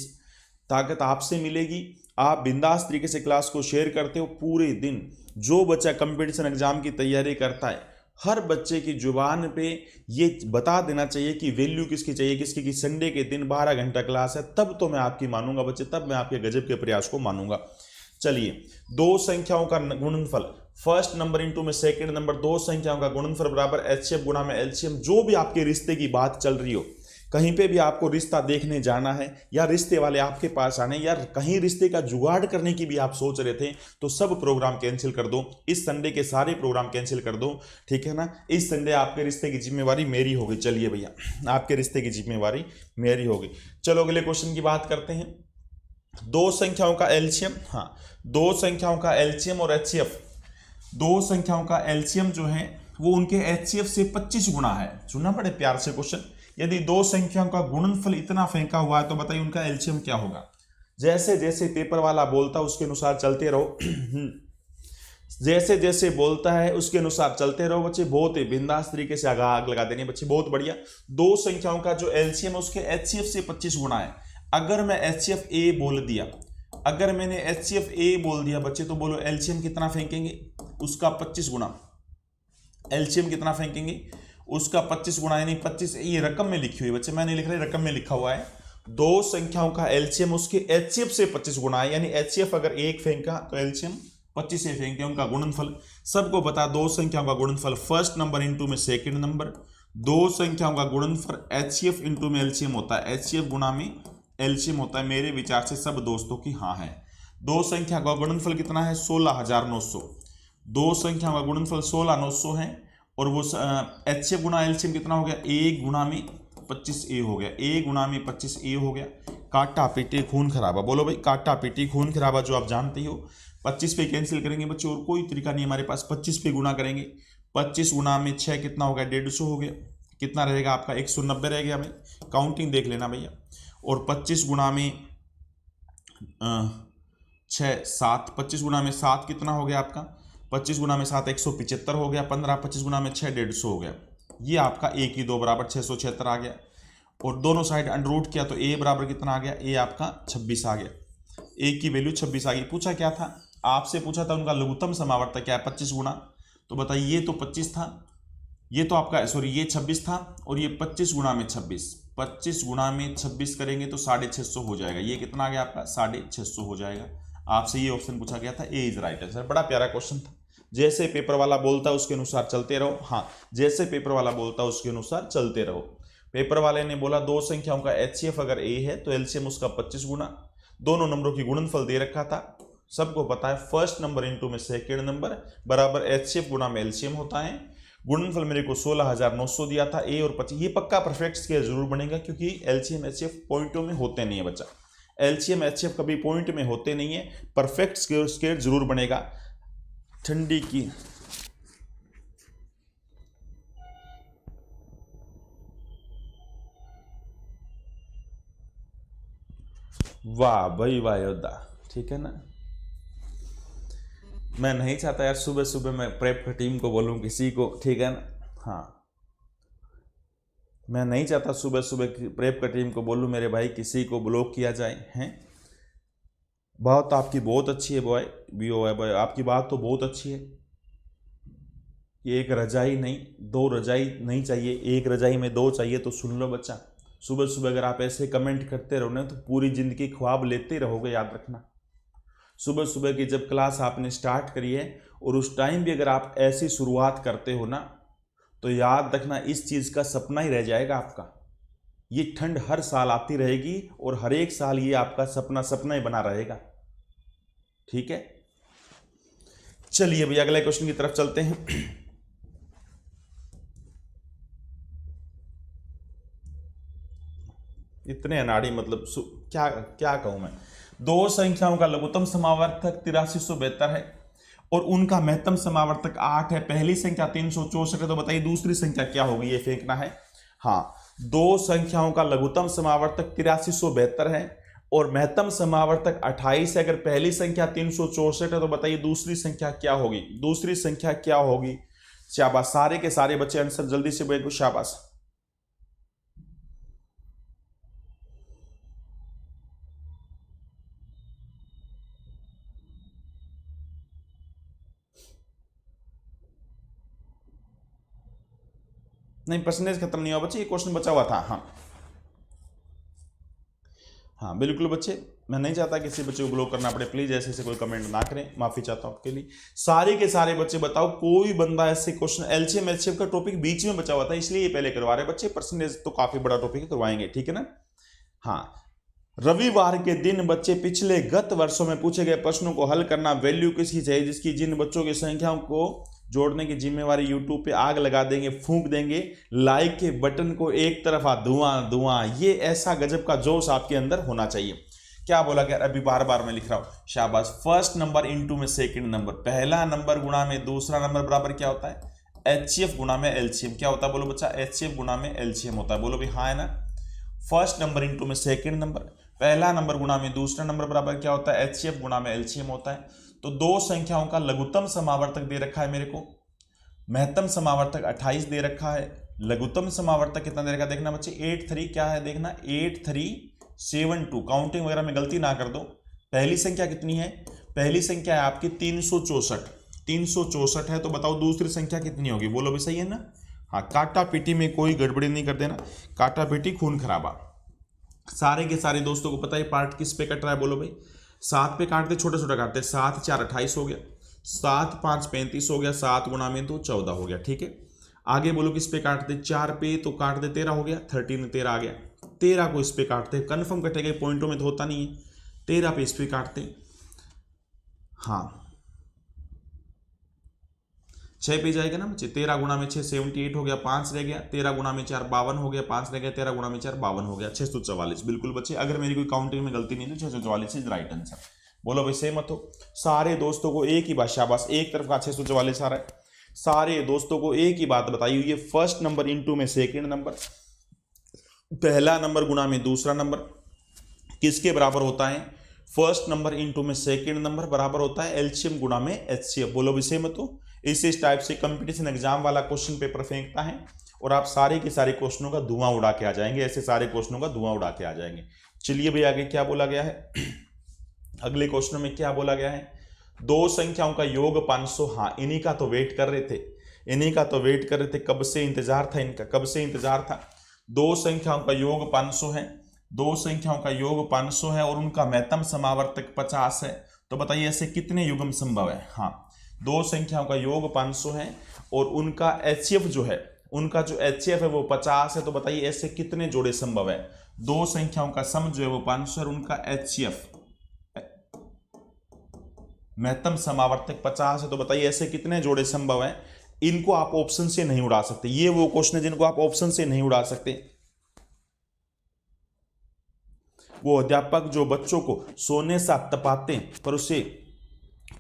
A: ताकत आपसे मिलेगी। आप बिंदास तरीके से क्लास को शेयर करते हो पूरे दिन। जो बच्चा कंपटीशन एग्जाम की तैयारी करता है, हर बच्चे की जुबान पे ये बता देना चाहिए कि वैल्यू किसकी चाहिए, किसकी, कि संडे के दिन 12 घंटा क्लास है, तब तो मैं आपकी मानूंगा बच्चे, तब मैं आपके गजब के प्रयास को मानूंगा। चलिए, दो संख्याओं का गुणनफल, फर्स्ट नंबर इंटू में सेकंड नंबर, दो संख्याओं का गुणनफल बराबर एचसीएफ गुणा में एलसीएम। जो भी आपके रिश्ते की बात चल रही हो, कहीं पे भी आपको रिश्ता देखने जाना है या रिश्ते वाले आपके पास आने, या कहीं रिश्ते का जुगाड़ करने की भी आप सोच रहे थे, तो सब प्रोग्राम कैंसिल कर दो। इस संडे के सारे प्रोग्राम कैंसिल कर दो, ठीक है ना। इस संडे आपके रिश्ते की जिम्मेवारी मेरी होगी। चलिए भैया, आपके रिश्ते की जिम्मेवारी मेरी होगी। चलो अगले क्वेश्चन की बात करते हैं। दो संख्याओं का एलसीएम, हाँ, दो संख्याओं का एलसीएम और एचसीएफ, दो संख्याओं का एलसीएम जो है वो उनके एचसीएफ से 25 गुना है। सुनना बड़े प्यार से क्वेश्चन। यदि दो संख्याओं का गुणनफल इतना फेंका हुआ है तो बताइए उनका एलसीएम क्या होगा। जैसे जैसे पेपर वाला बोलता है उसके अनुसार चलते रहो जैसे जैसे बोलता है उसके अनुसार चलते रहो बच्चे। बहुत ही बिंदास तरीके से आग लगा देनी बच्चे, बहुत बढ़िया। दो संख्याओं का जो एलसीएम है उसके एचसीएफ से 25 गुना है। अगर मैं एचसीएफ ए बोल दिया, अगर मैंने एचसीएफ ए बोल दिया बच्चे, तो बोलो एलसीएम कितना फेंकेंगे, उसका 25 गुना। एलसीएम कितना फेंकेंगे, उसका 25 गुना, यानी 25। ये रकम में लिखी हुई बच्चे, मैं नहीं लिख रहा, रकम में लिखा हुआ है। दो संख्याओं का एलसीएम उसके एचसीएफ से 25 गुना है, यानी एचसीएफ अगर एक फेंका तो एलसीएम 25 से फेंके। उनका गुणनफल सबको पता, दो संख्याओं का गुणनफल फर्स्ट नंबर इंटू में सेकंड नंबर। दो संख्याओं का गुणनफल एचसीएफ इंटू में एलसीएम होता है, एचसीएफ गुना में एलसीएम होता है। मेरे विचार से सब दोस्तों की हाँ है। दो संख्या का गुणनफल कितना है, 16,900। दो संख्या का गुणनफल 16,900 है, और वो एचसीएफ गुना एलसीएम कितना हो गया, ए गुना में 25 ए हो गया, ए गुना में 25 ए हो गया। काटा पीटी खून खराबा, बोलो भाई, काटा पीटी खून खराबा, जो आप जानते हो। 25 पे कैंसिल करेंगे बच्चे, और कोई तरीका नहीं हमारे पास। 25 पे गुना करेंगे, 25 गुना में 6 कितना हो गया, 150 हो गया। कितना रहेगा आपका, 190 रह गया भाई, काउंटिंग देख लेना भैया। और 25 गुना में 6 7, 25 गुना में 7 कितना हो गया आपका, 25 गुना में 7 175 हो गया। 15, 25 गुना में 6 150 हो गया। ये आपका ए की 2 बराबर 676 आ गया। और दोनों साइड अंडररूट किया तो ए बराबर कितना आ गया, ए आपका 26 आ गया। ए की वैल्यू 26 आ गई। पूछा क्या था आपसे, पूछा था उनका लघुत्तम समावर्तक क्या है, 25 गुना। तो बताइए, ये तो 25 था, ये तो आपका सॉरी ये 26 था, और ये 25 गुना में 26, 25 गुना में 26 करेंगे तो 650 हो जाएगा। ये कितना आ गया आपका, 650 हो जाएगा। आपसे ये ऑप्शन पूछा गया था, ए इज राइट आंसर। बड़ा प्यारा क्वेश्चन था। जैसे पेपर वाला बोलता है उसके अनुसार चलते रहो। हाँ, जैसे पेपर वाला बोलता है उसके अनुसार चलते रहो। पेपर वाले ने बोला दो संख्याओं का एचसीएफ अगर ए है तो एलसीएम उसका 25 गुना। दोनों नंबरों की गुणनफल दे रखा था, सबको पता है, फर्स्ट नंबर इंटू में सेकेंड नंबर बराबर एचसीएफ गुना में एलसीएम होता है। गुणनफल मेरे को 16,900 दिया था, ए और 25। ये पक्का परफेक्ट स्केयर जरूर बनेगा, क्योंकि एलसीएम एचसीएफ पॉइंटों में होते नहीं है बच्चा। एलसीएम एचसीएफ कभी पॉइंट में होते नहीं है, परफेक्ट स्केयर जरूर बनेगा। ठंडी की वाह भाई वाह योद्धा, ठीक है ना। मैं नहीं चाहता यार सुबह सुबह मैं प्रेप की टीम को बोलूं किसी को, ठीक है ना। हाँ, मैं नहीं चाहता सुबह सुबह प्रेप की टीम को बोलूं मेरे भाई किसी को ब्लॉक किया जाए हैं। बात आपकी बहुत अच्छी है बॉय, बॉय आपकी बात तो बहुत अच्छी है। एक रजाई नहीं, दो रजाई नहीं चाहिए, एक रजाई में दो चाहिए। तो सुन लो बच्चा, सुबह सुबह अगर आप ऐसे कमेंट करते रहोगे तो पूरी जिंदगी ख्वाब लेते रहोगे, याद रखना। सुबह सुबह की जब क्लास आपने स्टार्ट करी है और उस टाइम भी अगर आप ऐसी शुरुआत करते हो ना, तो याद रखना इस चीज़ का सपना ही रह जाएगा आपका। ये ठंड हर साल आती रहेगी और हर एक साल ये आपका सपना सपना ही बना रहेगा, ठीक है। चलिए भैया अगले क्वेश्चन की तरफ चलते हैं। इतने अनाड़ी, मतलब क्या क्या कहूं मैं। दो संख्याओं का लघुत्तम समावर्तक 8372 है और उनका महत्तम समावर्तक 8 है। पहली संख्या 364 है, तो बताइए दूसरी संख्या क्या होगी, ये फेंकना है। हाँ, दो संख्याओं का लघुत्तम समावर्तक 8372 है और महत्तम समावर्तक 28 है। अगर पहली संख्या 364 है तो बताइए दूसरी संख्या क्या होगी, दूसरी संख्या क्या होगी। शाबाश, सारे के सारे बच्चे आंसर जल्दी से बोलो, शाबाश। नहीं, परसेंटेज खत्म नहीं हुआ बच्चे, ये क्वेश्चन बचा हुआ था। हाँ बिल्कुल बच्चे, मैं नहीं चाहता किसी बच्चे को ब्लॉक करना पड़े, प्लीज ऐसे से कोई कमेंट ना करें, माफी चाहता हूं आपके लिए। सारे के सारे बच्चे बताओ, कोई बंदा ऐसे क्वेश्चन एलसीएम एचसीएफ का टॉपिक बीच में बचा हुआ था, इसलिए ये पहले करवा रहे बच्चे, परसेंटेज तो काफी बड़ा टॉपिक करवाएंगे, ठीक है ना। हाँ, रविवार के दिन बच्चे पिछले गत वर्षों में पूछे गए प्रश्नों को हल करना। वैल्यू किसकी चाहिए? जिसकी जिन बच्चों की संख्याओं को जोड़ने की जिम्मेवारी यूट्यूब पे आग लगा देंगे, फूंक देंगे, लाइक के बटन को एक तरफा धुआं धुआं, ये ऐसा गजब का जोश आपके अंदर होना चाहिए। क्या बोला गया? अभी बार बार मैं लिख रहा हूं, शाबाश। फर्स्ट नंबर इनटू में सेकंड नंबर, पहला नंबर गुणा में दूसरा नंबर बराबर क्या होता है? एचसीएफ गुणा में एलसीएम। क्या होता है बोलो बच्चा? एचसीएफ गुणा में एलसीएम होता है। बोलो भी हाँ है ना। फर्स्ट नंबर इनटू में सेकंड नंबर, पहला नंबर गुणा में दूसरा नंबर बराबर क्या होता है? एचसीएफ गुणा में एलसीएम होता है। तो दो संख्याओं का लघुत्तम समावर्तक दे रखा है मेरे को, महत्तम समावर्तक 28 दे रखा है, लघुत्तम समावर्तक कितना दे रखा है देखना बच्चे, 83 क्या है देखना, 8372। काउंटिंग वगैरह में गलती ना कर दो। पहली संख्या कितनी है? पहली संख्या है आपकी 364, 364 है। तो बताओ दूसरी संख्या कितनी होगी? बोलो भी सही है ना। हाँ, काटा पीटी में कोई गड़बड़ी नहीं कर देना, काटा पीटी खून खराबा। सारे के सारे दोस्तों को पता है पार्ट किस पे कट रहा है? बोलो भाई, 7 पे काटते, छोटा छोटा काटते, 7 4 28 हो गया, 7 5 35 हो गया, 7 गुणा में 2 14 हो गया, ठीक है। आगे बोलो किस पे काटते? 4 पे तो काट दे 13 हो गया, 13 13 आ गया, 13 को इस पे काटते, कन्फर्म कटेगा, पॉइंटों में तो होता नहीं है, 13 पे इस पे काटते। हाँ 6 पे जाएगा ना बच्चे, 13 गुणा में 6 78 हो गया, 5 रह गया, 13 गुणा में 4 52 हो गया, 5 रह गया, 13 गुणा में 4 52 हो गया, 644। बिल्कुल बच्चे, अगर मेरी कोई काउंटिंग में गलती नहीं तो 644 इज राइट आंसर। बोलो भाई सहमत हो? सारे दोस्तों को एक ही बात, शाबाश, एक तरफ का 644 आ रहा है। सारे दोस्तों को एक ही बात बताई हुई है, फर्स्ट नंबर इनटू में सेकंड नंबर, पहला नंबर गुणा में दूसरा नंबर किसके बराबर होता है? फर्स्ट नंबर इनटू में सेकंड नंबर बराबर होता है एलसीएम गुणा में एचसीएफ। बोलो भी सहमत हो? इस टाइप से कंपटीशन एग्जाम वाला क्वेश्चन पेपर फेंकता है और आप सारे के सारे क्वेश्चनों का धुआं उड़ा के आ जाएंगे, ऐसे सारे क्वेश्चनों का धुआं उड़ा के आ जाएंगे। चलिए भाई आगे क्या बोला गया है? अगले क्वेश्चन में क्या बोला गया है? दो संख्याओं का योग 500। हाँ, इन्हीं का तो वेट कर रहे थे, इन्हीं का तो वेट कर रहे थे, कब से इंतजार था इनका, कब से इंतजार था। दो संख्याओं का योग 500 है, दो संख्याओं का योग 500 है और उनका महत्तम समावर्तक 50 है। तो बताइए ऐसे कितने युग्म संभव है? हाँ, दो संख्याओं का योग 500 है और उनका एचसीएफ जो है, उनका जो एचसीएफ है वो 50 है। तो बताइए ऐसे कितने जोड़े संभव है? दो संख्याओं का सम जो है वो 500 और उनका एचसीएफ महत्तम समावर्तक 50 है। तो बताइए ऐसे कितने जोड़े संभव है? इनको आप ऑप्शन से नहीं उड़ा सकते, ये वो क्वेश्चन है जिनको आप ऑप्शन से नहीं उड़ा सकते। वो अध्यापक जो बच्चों को सोने सा तपाते पर उसे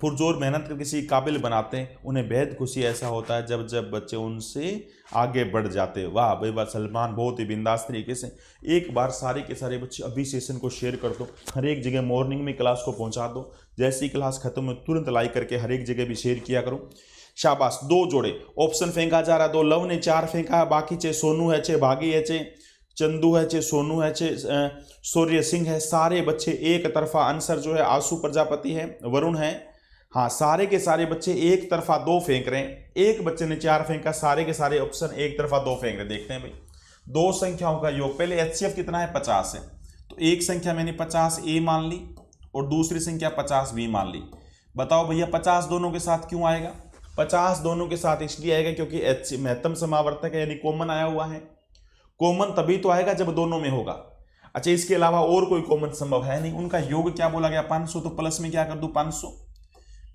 A: पुरजोर मेहनत कर किसी काबिल बनाते हैं, उन्हें बेहद खुशी ऐसा होता है जब जब बच्चे उनसे आगे बढ़ जाते। वाह भाई वाह, सलमान बहुत ही बिंदास तरीके से। एक बार सारे के सारे बच्चे अभी सेशन को शेयर कर दो, हर एक जगह मॉर्निंग में क्लास को पहुंचा दो, जैसी क्लास खत्म हो तुरंत लाइक करके हर एक जगह भी शेयर किया करो। शाबाश। दो जोड़े ऑप्शन फेंका जा रहा, दो लव ने 4 फेंका, बाकी चे सोनू है, चे भागी है, चे चंदू है, चे सोनू है, चे सूर्य सिंह है। सारे बच्चे एक तरफा आंसर जो है आशु प्रजापति है, वरुण है। हाँ, सारे के सारे बच्चे एक तरफा 2 फेंक रहे हैं, एक बच्चे ने 4 फेंका, सारे के सारे ऑप्शन एक तरफा 2 फेंक रहे। देखते हैं भाई, दो संख्याओं का योग, पहले एचसीएफ कितना है? 50 है। तो एक संख्या मैंने 50 ए मान ली और दूसरी संख्या 50 बी मान ली। बताओ भैया 50 दोनों के साथ क्यों आएगा? 50 दोनों के साथ इसलिए आएगा क्योंकि एच महत्तम समावर्तक है, यानी कॉमन आया हुआ है। कॉमन तभी तो आएगा जब दोनों में होगा। अच्छा, इसके अलावा और कोई कॉमन संभव है नहीं। उनका योग क्या बोला गया? 500। तो प्लस में क्या कर दूं? 500,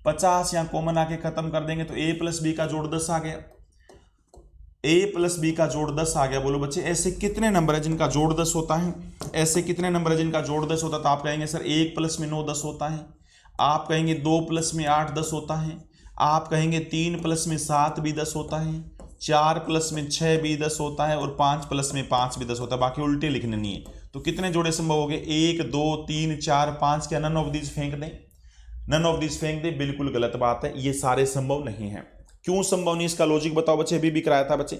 A: 50 यहां कॉमन आके खत्म कर देंगे तो a प्लस बी का जोड़ 10 आ गया, a प्लस बी का जोड़ 10 आ गया। बोलो बच्चे ऐसे कितने नंबर है जिनका जोड़ 10 होता है? ऐसे कितने नंबर है जिनका जोड़ 10 होता है? तो आप कहेंगे सर 1 प्लस में 9 10 होता है, आप कहेंगे 2 प्लस में 8 10 होता है, आप कहेंगे 3 प्लस में 7 भी 10 होता है, 4 प्लस में 6 भी 10 होता है और 5 प्लस में 5 भी 10 होता है। बाकी उल्टे लिखने नहीं है। तो कितने जोड़े संभव हो गए? 1 2 3 4 5 क्या नन ऑफ दीज फेंक दें? नन ऑफ दिस फेंक दे, बिल्कुल गलत बात है, ये सारे संभव नहीं है। क्यों संभव नहीं, इसका लॉजिक बताओ बच्चे। अभी भी कराया था बच्चे,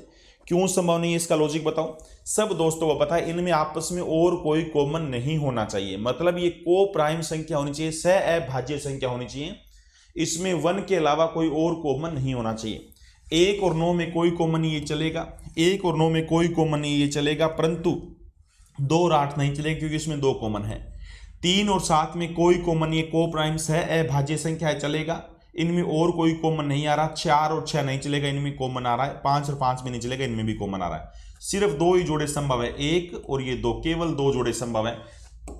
A: क्यों संभव नहीं है इसका लॉजिक बताओ। सब दोस्तों को पता है इनमें आपस में और कोई कॉमन नहीं होना चाहिए, मतलब ये को प्राइम संख्या होनी चाहिए, सह-अभाज्य संख्या होनी चाहिए। इसमें 1 के अलावा कोई और कॉमन नहीं होना चाहिए। 1 और 9 में कोई कॉमन नहीं, ये चलेगा। 1 और 9 में कोई कॉमन नहीं, ये चलेगा, परंतु 2 और 8 नहीं चलेगा क्योंकि इसमें 2 कॉमन है। 3 और 7 में कोई कॉमन, ये को प्राइम्स है, अभाज्य संख्या है, चलेगा। इनमें और कोई कॉमन नहीं आ रहा। 4 और 6 नहीं चलेगा, इनमें कॉमन आ रहा है। 5 और 5 में नहीं चलेगा, इनमें भी कॉमन आ रहा है। सिर्फ 2 ही जोड़े संभव है, 1 और ये 2, केवल 2 जोड़े संभव है।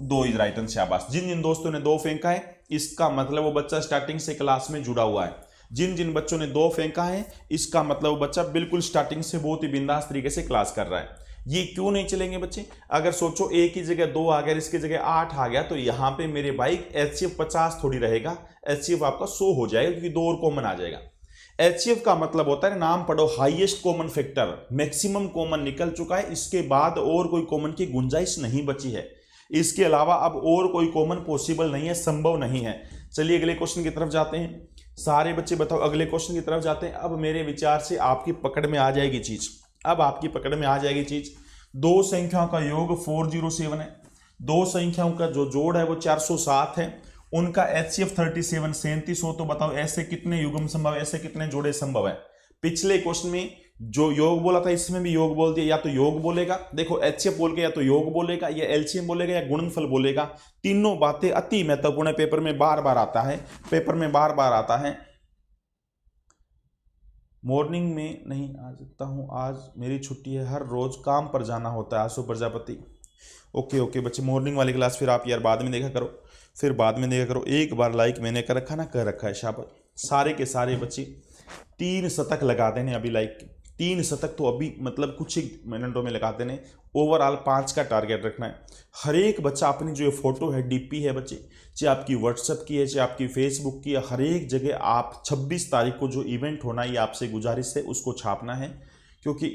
A: 2 इज राइट आंसर। शाबाश। जिन जिन दोस्तों ने 2 फेंका है, इसका मतलब वो बच्चा स्टार्टिंग से क्लास में जुड़ा हुआ है। जिन जिन बच्चों ने 2 फेंका है, इसका मतलब वो बच्चा बिल्कुल स्टार्टिंग से बहुत ही बिंदास तरीके से क्लास कर रहा है। ये क्यों नहीं चलेंगे बच्चे? अगर सोचो एक की जगह 2 आ गया, इसकी जगह 8 आ गया, तो यहां पे मेरे भाई HCF 50 थोड़ी रहेगा, HCF आपका 100 हो जाएगा क्योंकि 2 और कॉमन आ जाएगा। HCF का मतलब होता है, नाम पढ़ो, highest common factor, maximum common निकल चुका है, इसके बाद और कोई कॉमन की गुंजाइश नहीं बची है। इसके अलावा अब और कोई कॉमन पॉसिबल नहीं है, संभव नहीं है। चलिए अगले क्वेश्चन की तरफ जाते हैं। सारे बच्चे बताओ, अगले क्वेश्चन की तरफ जाते हैं। अब मेरे विचार से आपकी पकड़ में आ जाएगी चीज, अब आपकी पकड़ में आ जाएगी चीज। 2 संख्याओं का योग 407 है, 2 संख्याओं का जो जोड़ है वो 407 है, उनका HCF 37 हो। तो बताओ ऐसे कितने युग्म संभव है, ऐसे कितने जोड़े संभव है? पिछले क्वेश्चन में जो योग बोला था, इसमें भी योग बोल दिया। या तो योग बोलेगा, देखो HCF बोल के, या तो योग बोलेगा, या LCM बोलेगा, या गुणनफल बोलेगा। तीनों बातें अति महत्वपूर्ण है, पेपर में बार बार आता है, पेपर में बार बार आता है। मॉर्निंग में नहीं आ सकता हूँ, आज मेरी छुट्टी है, हर रोज काम पर जाना होता है। आशु प्रजापति। ओके ओके बच्चे, मॉर्निंग वाली क्लास फिर आप यार बाद में देखा करो, फिर बाद में देखा करो। एक बार लाइक मैंने कर रखा ना, कर रखा है। शाबाश। सारे के सारे बच्चे 3 शतक लगा देने अभी, लाइक 3 शतक तो अभी मतलब कुछ ही मिनटों में लगा देने। ओवरऑल 5 का टारगेट रखना है। हर एक बच्चा अपनी जो फोटो है, DP है बच्चे, चाहे आपकी व्हाट्सएप की है, चाहे आपकी फेसबुक की है, हर एक जगह आप 26 तारीख को जो इवेंट होना, ये आपसे गुजारिश है, उसको छापना है, क्योंकि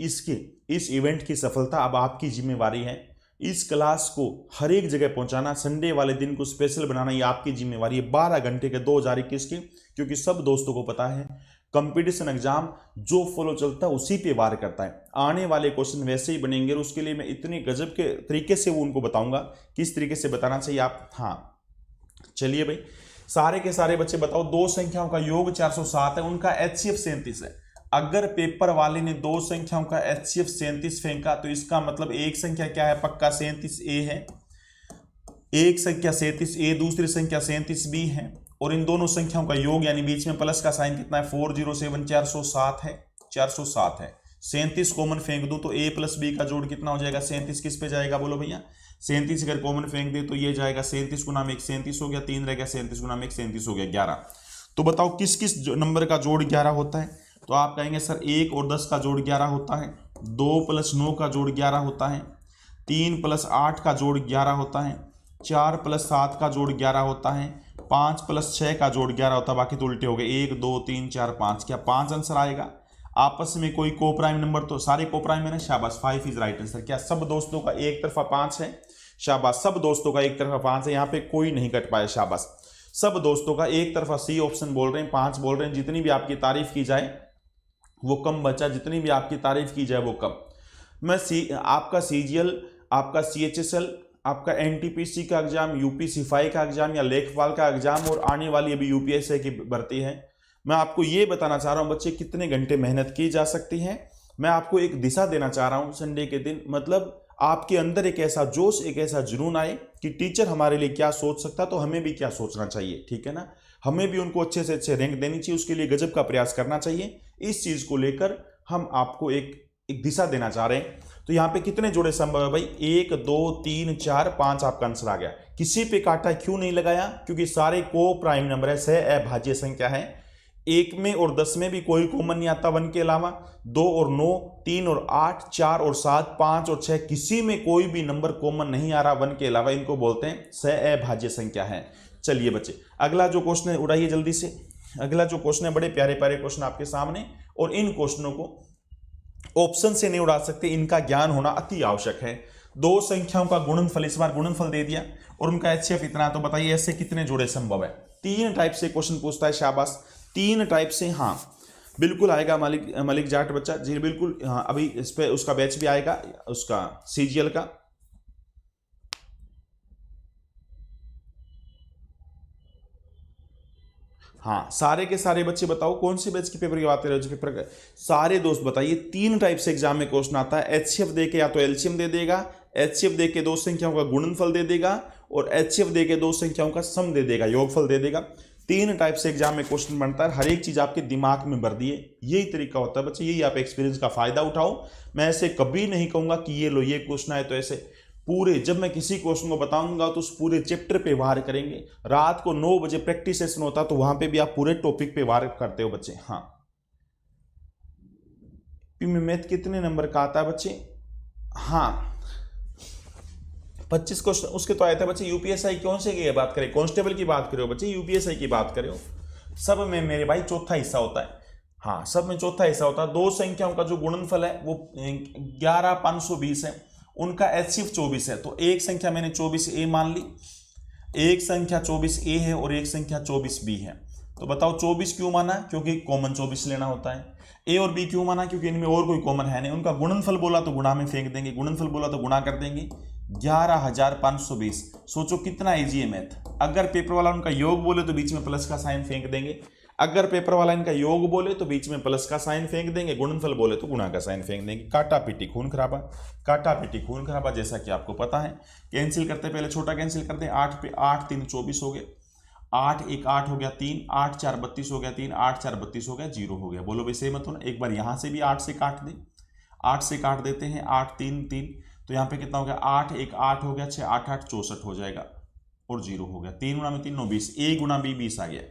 A: इस इवेंट की सफलता अब आपकी जिम्मेवारी है। इस क्लास को हर एक जगह पहुंचाना, संडे वाले दिन को स्पेशल बनाना, ये आपकी जिम्मेवारी है। 12 घंटे के 2021 के, क्योंकि सब दोस्तों को पता है कंपटीशन एग्जाम जो फॉलो चलता है उसी पे वार करता है। आने वाले क्वेश्चन वैसे ही बनेंगे, और उसके लिए मैं इतने गजब के तरीके से वो उनको बताऊंगा किस तरीके से बताना चाहिए आप। हाँ चलिए भाई, सारे के सारे बच्चे बताओ, 2 संख्याओं का योग 407 है, उनका HCF 37 है। अगर पेपर वाले ने 2 संख्याओं का HCF 37 फेंका, तो इसका मतलब एक संख्या क्या है, पक्का 37A है, एक संख्या 37A, दूसरी संख्या 37B है, और इन दोनों संख्याओं का योग यानी बीच में प्लस का साइन कितना है, 407, 407 है, 407 है। 37 कॉमन फेंक दूं तो A + B का जोड़ कितना हो जाएगा, 37 किस पे जाएगा बोलो भैया, 37 अगर कॉमन फेंक दे तो ये जाएगा 37 गुना में 1 37 हो गया, 3 रह गया, 37 गुना में 1 37 हो गया, 11। तो बताओ किस किस नंबर का जोड़ 11 होता है? तो आप कहेंगे सर 1 और 10 का जोड़ 11 होता है, 2 + 9 का जोड़ 11 होता है, 3 + 8 का जोड़ 11 होता है, 4 + 7 का जोड़ 11 होता है, 5 + 6 का जोड़ 11 होता है। बाकी तो उल्टे हो गए, 1 2 3 4 5, क्या 5 आंसर आएगा? आपस में कोई को प्राइम नंबर, तो सारे को प्राइम है ना, शाबाश, 5 इज राइट आंसर। क्या सब दोस्तों का एक तरफा 5 है? शाबाश, सब दोस्तों का एक तरफा 5 है, यहाँ पे कोई नहीं कट पाया, शाबाश। सब दोस्तों का एक तरफा C ऑप्शन बोल रहे हैं, 5 बोल रहे हैं। जितनी भी आपकी तारीफ की जाए वो कम बचा, जितनी भी आपकी तारीफ की जाए वो कम। मैं आपका CGL, आपका CHSL, आपका NTPC का एग्जाम, यूपी सिपाही का एग्जाम या लेखपाल का एग्जाम, और आने वाली अभी UPSC की भर्ती है, मैं आपको ये बताना चाह रहा हूँ बच्चे कितने घंटे मेहनत की जा सकती है। मैं आपको एक दिशा देना चाह रहा हूँ संडे के दिन, मतलब आपके अंदर एक ऐसा जोश, एक ऐसा जुनून आए कि टीचर हमारे लिए क्या सोच सकता, तो हमें भी क्या सोचना चाहिए, ठीक है ना। हमें भी उनको अच्छे से अच्छे रैंक देनी चाहिए, उसके लिए गजब का प्रयास करना चाहिए। इस चीज को लेकर हम आपको एक दिशा देना चाह रहे हैं। तो यहाँ पे कितने जोड़े संभव है भाई, 1 2 3 4 5 आपका आंसर आ गया। किसी पे काटा क्यों नहीं लगाया, क्योंकि सारे को प्राइम नंबर है, सह अभाज्य संख्या है। 1 में और 10 में भी कोई कॉमन नहीं आता 1 के अलावा। 2 और 9, 3 और 8, 4 और 7, 5 और 6, किसी में कोई भी नंबर कॉमन नहीं आ रहा 1 के अलावा, इनको बोलते हैं सह अभाज्य संख्या है। चलिए बच्चे, अगला जो क्वेश्चन है उड़ाइए जल्दी से। अगला जो क्वेश्चन है, बड़े प्यारे प्यारे क्वेश्चन आपके सामने, और इन क्वेश्चनों को ऑप्शन से नहीं उड़ा सकते, इनका ज्ञान होना अति आवश्यक है। 2 संख्याओं का गुणनफल, इस बार गुणनफल दे दिया, और उनका HCF इतना, तो बताइए ऐसे कितने जोड़े संभव है। 3 टाइप से क्वेश्चन पूछता है, शाबाश, 3 टाइप से। हाँ बिल्कुल आएगा मलिक जाट बच्चा जी, बिल्कुल। हाँ अभी इस पे उसका बैच भी आएगा, उसका CGL का। हाँ, सारे के सारे बच्चे बताओ कौन से बैच के पेपर की बात कर रहे हो? पेपर का सारे दोस्त बताइए। 3 टाइप से एग्जाम में क्वेश्चन आता है। एचसीएफ दे के या तो एलसीएम दे देगा, एचसीएफ दे के 2 संख्याओं का गुणनफल दे देगा, और एचसीएफ दे के 2 संख्याओं का सम दे देगा, योगफल दे देगा। 3 टाइप से एग्जाम में क्वेश्चन बनता है। हर एक चीज आपके दिमाग में भर दिए, यही तरीका होता है बच्चे। यही आप एक्सपीरियंस का फायदा उठाओ। मैं ऐसे कभी नहीं कहूंगा कि ये लो ये क्वेश्चन है तो ऐसे। पूरे जब मैं किसी क्वेश्चन को बताऊंगा तो उस पूरे चैप्टर पे वार करेंगे। रात को 9 बजे प्रैक्टिस सेशन होता तो वहां पे भी आप पूरे टॉपिक पे वार करते हो बच्चे। हाँ, में मैथ कितने नंबर का आता है बच्चे? हाँ, 25 क्वेश्चन उसके तो आए थे बच्चे। यूपीएसआई कौन से की बात करें? कांस्टेबल की बात करो बच्चे, यूपीएसआई की बात करो। सब में मेरे भाई चौथा हिस्सा होता है। हाँ, सब में चौथा हिस्सा होता है। 2 संख्याओं का जो गुणनफल है वो 11,520 है, उनका एचसीएफ 24 है। तो एक संख्या मैंने 24A मान ली, एक संख्या 24A है और एक संख्या 24B है। तो बताओ 24 क्यों माना? क्योंकि कॉमन 24 लेना होता है। ए और बी क्यों माना? क्योंकि इनमें और कोई कॉमन है नहीं। उनका गुणनफल बोला तो गुणा में फेंक देंगे, गुणनफल बोला तो गुणा कर देंगे। 11,520। सोचो कितना इजी है मैथ। अगर पेपर वाला उनका योग बोले तो बीच में प्लस का साइन फेंक देंगे, अगर पेपर वाला इनका योग बोले तो बीच में प्लस का साइन फेंक देंगे, गुणनफल बोले तो गुणा का साइन फेंक देंगे। काटा पीटी खून खराबा, काटा पीटी खून खराबा, जैसा कि आपको पता है। कैंसिल करते पहले छोटा कैंसिल करते हैं। 8 पे 8 3 24 हो गए, 8 1 8 हो गया 3, 8 4 32 हो गया 3, 8 4 32 हो गया, 0 हो गया। बोलो भाई सही मत हो ना? एक बार यहां से भी 8 से काट दे, 8 से काट देते हैं। 8 3 3, तो यहाँ पे कितना हो गया? 8 1 8 हो गया, 6 8 8 64 हो जाएगा और 0 हो गया। 3 गुणा में 3 9 20, ए गुणा बी 20 आ गया।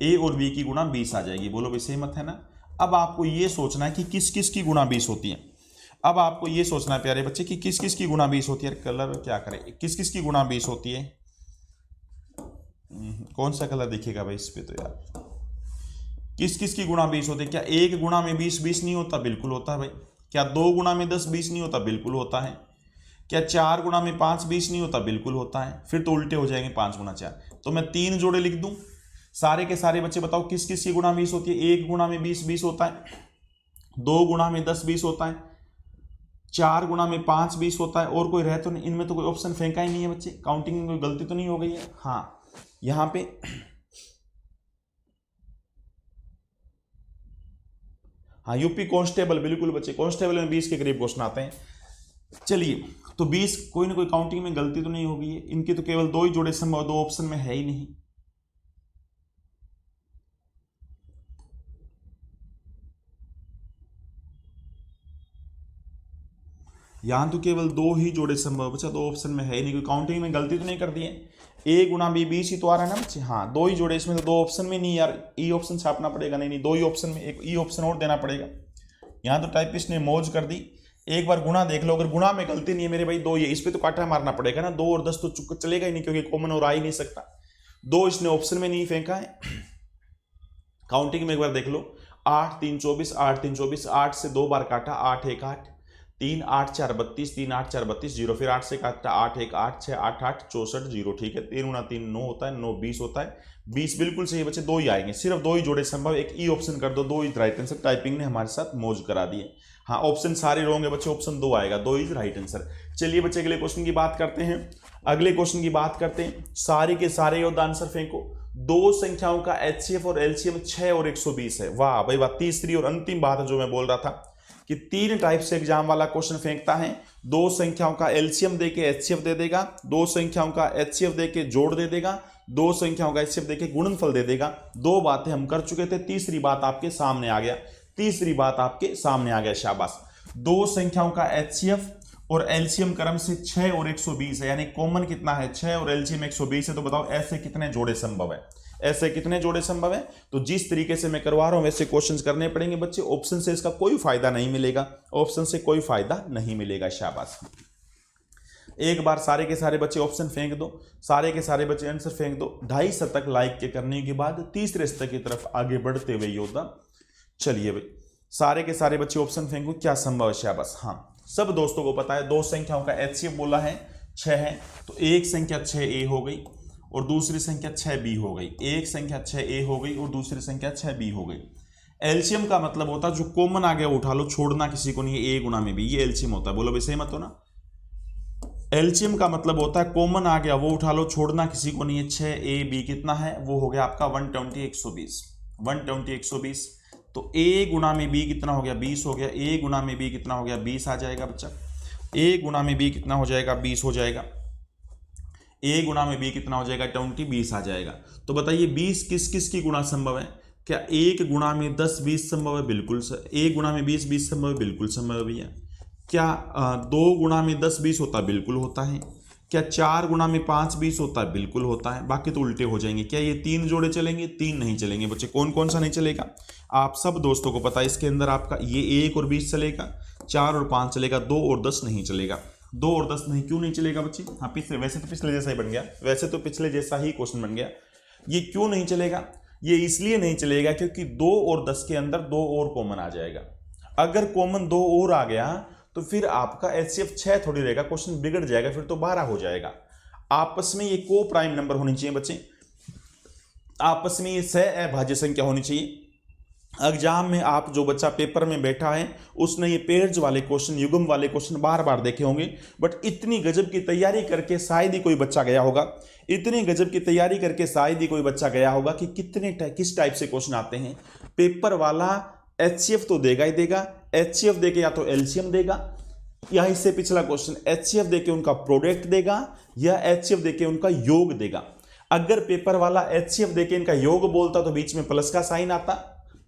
A: ए और बी की गुणा 20 आ जाएगी। बोलो भाई सही मत है ना? अब आपको ये सोचना है कि किस किस की गुणा 20 होती है। अब आपको ये सोचना है प्यारे बच्चे कि किस किस की गुणा 20 होती है। कलर क्या करें, किस किस की गुणा 20 होती है? कौन सा कलर दिखेगा भाई इस पे? तो यार किस किस की गुणा 20 होती है? क्या 1 गुणा में 20 20 नहीं होता? बिल्कुल होता है भाई। क्या 2 गुणा में 10 20 नहीं होता? बिल्कुल होता है। क्या 4 गुणा में 5 20 नहीं होता? बिल्कुल होता है। फिर तो उल्टे हो जाएंगे 5 गुणा 4। तो मैं 3 जोड़े लिख दूं। सारे के सारे बच्चे बताओ किस किस की गुणा 20 होती है? 1 गुणा में 20 20 होता है, 2 गुणा में 10 20 होता है, 4 गुणा में 5 20 होता है, और कोई रह तो नहीं? इनमें तो कोई ऑप्शन फेंका ही नहीं है बच्चे। काउंटिंग में कोई गलती तो नहीं हो गई है? हाँ, यहां पे हाँ, यूपी कांस्टेबल, बिल्कुल बच्चे कांस्टेबल में 20 के करीब क्वेश्चन आते हैं। चलिए, तो 20 कोई ना कोई काउंटिंग में गलती तो नहीं हो गई है। इनकी तो केवल 2 ही जोड़े संभव, 2 ऑप्शन में है ही नहीं। यहां तो केवल 2 ही जोड़े संभव बच्चा, 2 ऑप्शन में है ही नहीं। कोई काउंटिंग में गलती तो नहीं कर दी है। ए गुणा बी 20 ही तो आ रहा है ना बच्चे। हाँ, 2 ही जोड़े, इसमें तो 2 ऑप्शन में नहीं यार। ई ऑप्शन छापना पड़ेगा। नहीं 2 ही ऑप्शन में, एक ई ऑप्शन और देना पड़ेगा। यहाँ तो टाइपिस्ट ने मौज कर दी। एक बार गुणा देख लो, अगर गुणा में गलती नहीं है मेरे भाई 2 ये, इस पे तो काटा मारना पड़ेगा ना। 2 और 10 तो चलेगा ही नहीं, क्योंकि कॉमन और आ ही नहीं सकता। 2 इसने ऑप्शन में नहीं फेंका है। काउंटिंग में एक बार देख लो। 8 3 24, 8 3 24, 8 से 2 बार काटा, 8 1 8, 3 8 4 32, 3 8 4 32, 0। फिर 8 से काटा, 8 1 8 6 8 8 64, 0। ठीक है, 3 गुणा 3 9 होता है, 9 20 होता है। 20 बिल्कुल सही बच्चे, 2 ही आएंगे। सिर्फ 2 ही जोड़े संभव, एक ई ऑप्शन कर दो, 2 इज राइट आंसर। टाइपिंग ने हमारे साथ मौज करा दी है। हाँ, ऑप्शन सारे रॉन्ग है बच्चे, ऑप्शन 2 आएगा, 2 इज राइट आंसर। चलिए बच्चे अगले क्वेश्चन की बात करते हैं। अगले क्वेश्चन की बात करते हैं। सारे के सारे योद्धा आंसर फेंको। 2 संख्याओं का एचसीएफ और एलसीएम 6 और 120 है। वाह भाई वाह। तीसरी और अंतिम बात है जो मैं बोल रहा था कि 3 टाइप से एग्जाम वाला क्वेश्चन फेंकता है। 2 संख्याओं का एलसीएम देके एचसीएफ दे देगा, 2 संख्याओं का एचसीएफ देके जोड़ दे देगा, 2 संख्याओं का एचसीएफ देके गुणनफल दे देगा। 2 बातें हम कर चुके थे, तीसरी बात आपके सामने आ गया। तीसरी बात आपके सामने आ गया, शाबाश। 2 संख्याओं का एचसीएफ और एलसीएम क्रम से 6 और 120 है, यानी कॉमन कितना है? 6 और एलसीएम 120 है। तो बताओ ऐसे कितने जोड़े संभव है? ऐसे कितने जोड़े संभव है? तो जिस तरीके से मैं करवा रहा हूं वैसे क्वेश्चंस करने पड़ेंगे बच्चे। ऑप्शन से इसका कोई फायदा नहीं मिलेगा, ऑप्शन से कोई फायदा नहीं मिलेगा। शाबाश। एक बार सारे के सारे बच्चे ऑप्शन फेंक दो, सारे के सारे बच्चे आंसर फेंक दो। 2.5 शतक लाइक के करने के बाद तीसरे शतक की तरफ आगे बढ़ते हुए योद्धा। चलिए भाई, सारे के सारे बच्चे ऑप्शन फेंको, क्या संभव है? शाबाश। हाँ, सब दोस्तों को पता है 2 संख्याओं का एचसीएफ बोला है 6 है, तो एक संख्या 6a हो गई और दूसरी संख्या 6b हो गई। एक संख्या 6a हो गई और दूसरी संख्या 6b हो गई। एलसीएम का मतलब होता है जो कॉमन आ गया उठा लो, छोड़ना किसी को नहीं है। a गुणा में b, ये एलसीएम होता है। बोलो भाई सही मत हो ना? एलसीएम का मतलब होता है कॉमन आ गया वो उठा लो, छोड़ना किसी को नहीं है। 6ab कितना है, वो हो गया आपका 120 120, 120 120। तो a गुना में b कितना हो गया, 20 हो गया। a गुना में b कितना हो गया, 20 आ जाएगा बच्चा। a गुना में b कितना हो जाएगा, 20 हो जाएगा। a गुना में b कितना हो जाएगा, 20 आ जाएगा। तो बताइए 20 किस किस की गुणा संभव है? क्या 1 गुना में 10 20 संभव है? बिल्कुल सर। 1 गुना में 20 20 संभव है? बिल्कुल संभव है भैया। क्या 2 गुना में 10 20 होता है? बिल्कुल होता है। क्या 4 गुना में 5 20 होता है? बिल्कुल होता है। बाकी तो उल्टे हो जाएंगे। क्या ये 3 जोड़े चलेंगे? 3 नहीं चलेंगे बच्चे। कौन कौन सा नहीं चलेगा? आप सब दोस्तों को पता है इसके अंदर आपका ये 1 और 20 चलेगा, 4 और 5 चलेगा, 2 और 10 नहीं चलेगा। 2 और 10 नहीं, क्यों नहीं चलेगा बच्चे? हाँ पिछले, वैसे तो पिछले जैसा ही बन गया, वैसे तो पिछले जैसा ही क्वेश्चन बन गया। ये क्यों नहीं चलेगा? ये इसलिए नहीं चलेगा क्योंकि 2 और 10 के अंदर 2 और कॉमन आ जाएगा। अगर कॉमन 2 और आ गया तो फिर आपका एचसीएफ 6 थोड़ी रहेगा, क्वेश्चन बिगड़ जाएगा, फिर तो 12 हो जाएगा। आपस में ये को प्राइम नंबर होनी चाहिए बच्चे, आपस में ये सह अभाज्य संख्या होनी चाहिए। एग्जाम में आप जो बच्चा पेपर में बैठा है उसने ये पेयर्स वाले क्वेश्चन, युग्म वाले क्वेश्चन बार बार देखे होंगे, बट इतनी गजब की तैयारी करके शायद ही कोई बच्चा गया होगा, इतनी गजब की तैयारी करके शायद ही कोई बच्चा गया होगा कि किस टाइप से क्वेश्चन आते हैं। पेपर वाला एचसीएफ तो देगा ही देगा, एचसीएफ देके या तो एलसीएम देगा, या इससे पिछला क्वेश्चन एचसीएफ देके उनका प्रोडक्ट देगा, या एचसीएफ देके उनका योग देगा। अगर पेपर वाला एचसीएफ देके इनका योग बोलता तो बीच में प्लस का साइन आता,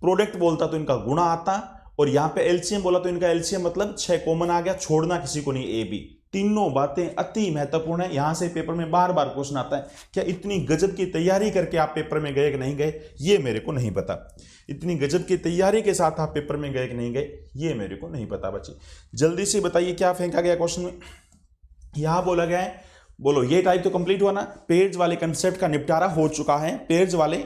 A: प्रोडक्ट बोलता तो इनका गुणा आता, और यहां पे एलसीएम बोला तो इनका एलसीएम मतलब 6 कॉमन आ गया, छोड़ना किसी को नहीं, ए बी। तीनों बातें अति महत्वपूर्ण है, यहां से पेपर में बार बार क्वेश्चन आता है। क्या इतनी गजब की तैयारी करके आप पेपर में गए कि नहीं गए, ये मेरे को नहीं पता। इतनी गजब की तैयारी के साथ आप पेपर में गए कि नहीं गए, ये मेरे को नहीं पता बच्चे। जल्दी से बताइए क्या फेंका गया क्वेश्चन में। यहां बोला गया है, बोलो ये टाइप तो कंप्लीट हुआ ना। पेयर्स वाले कंसेप्ट का निपटारा हो चुका है, पेयर्स वाले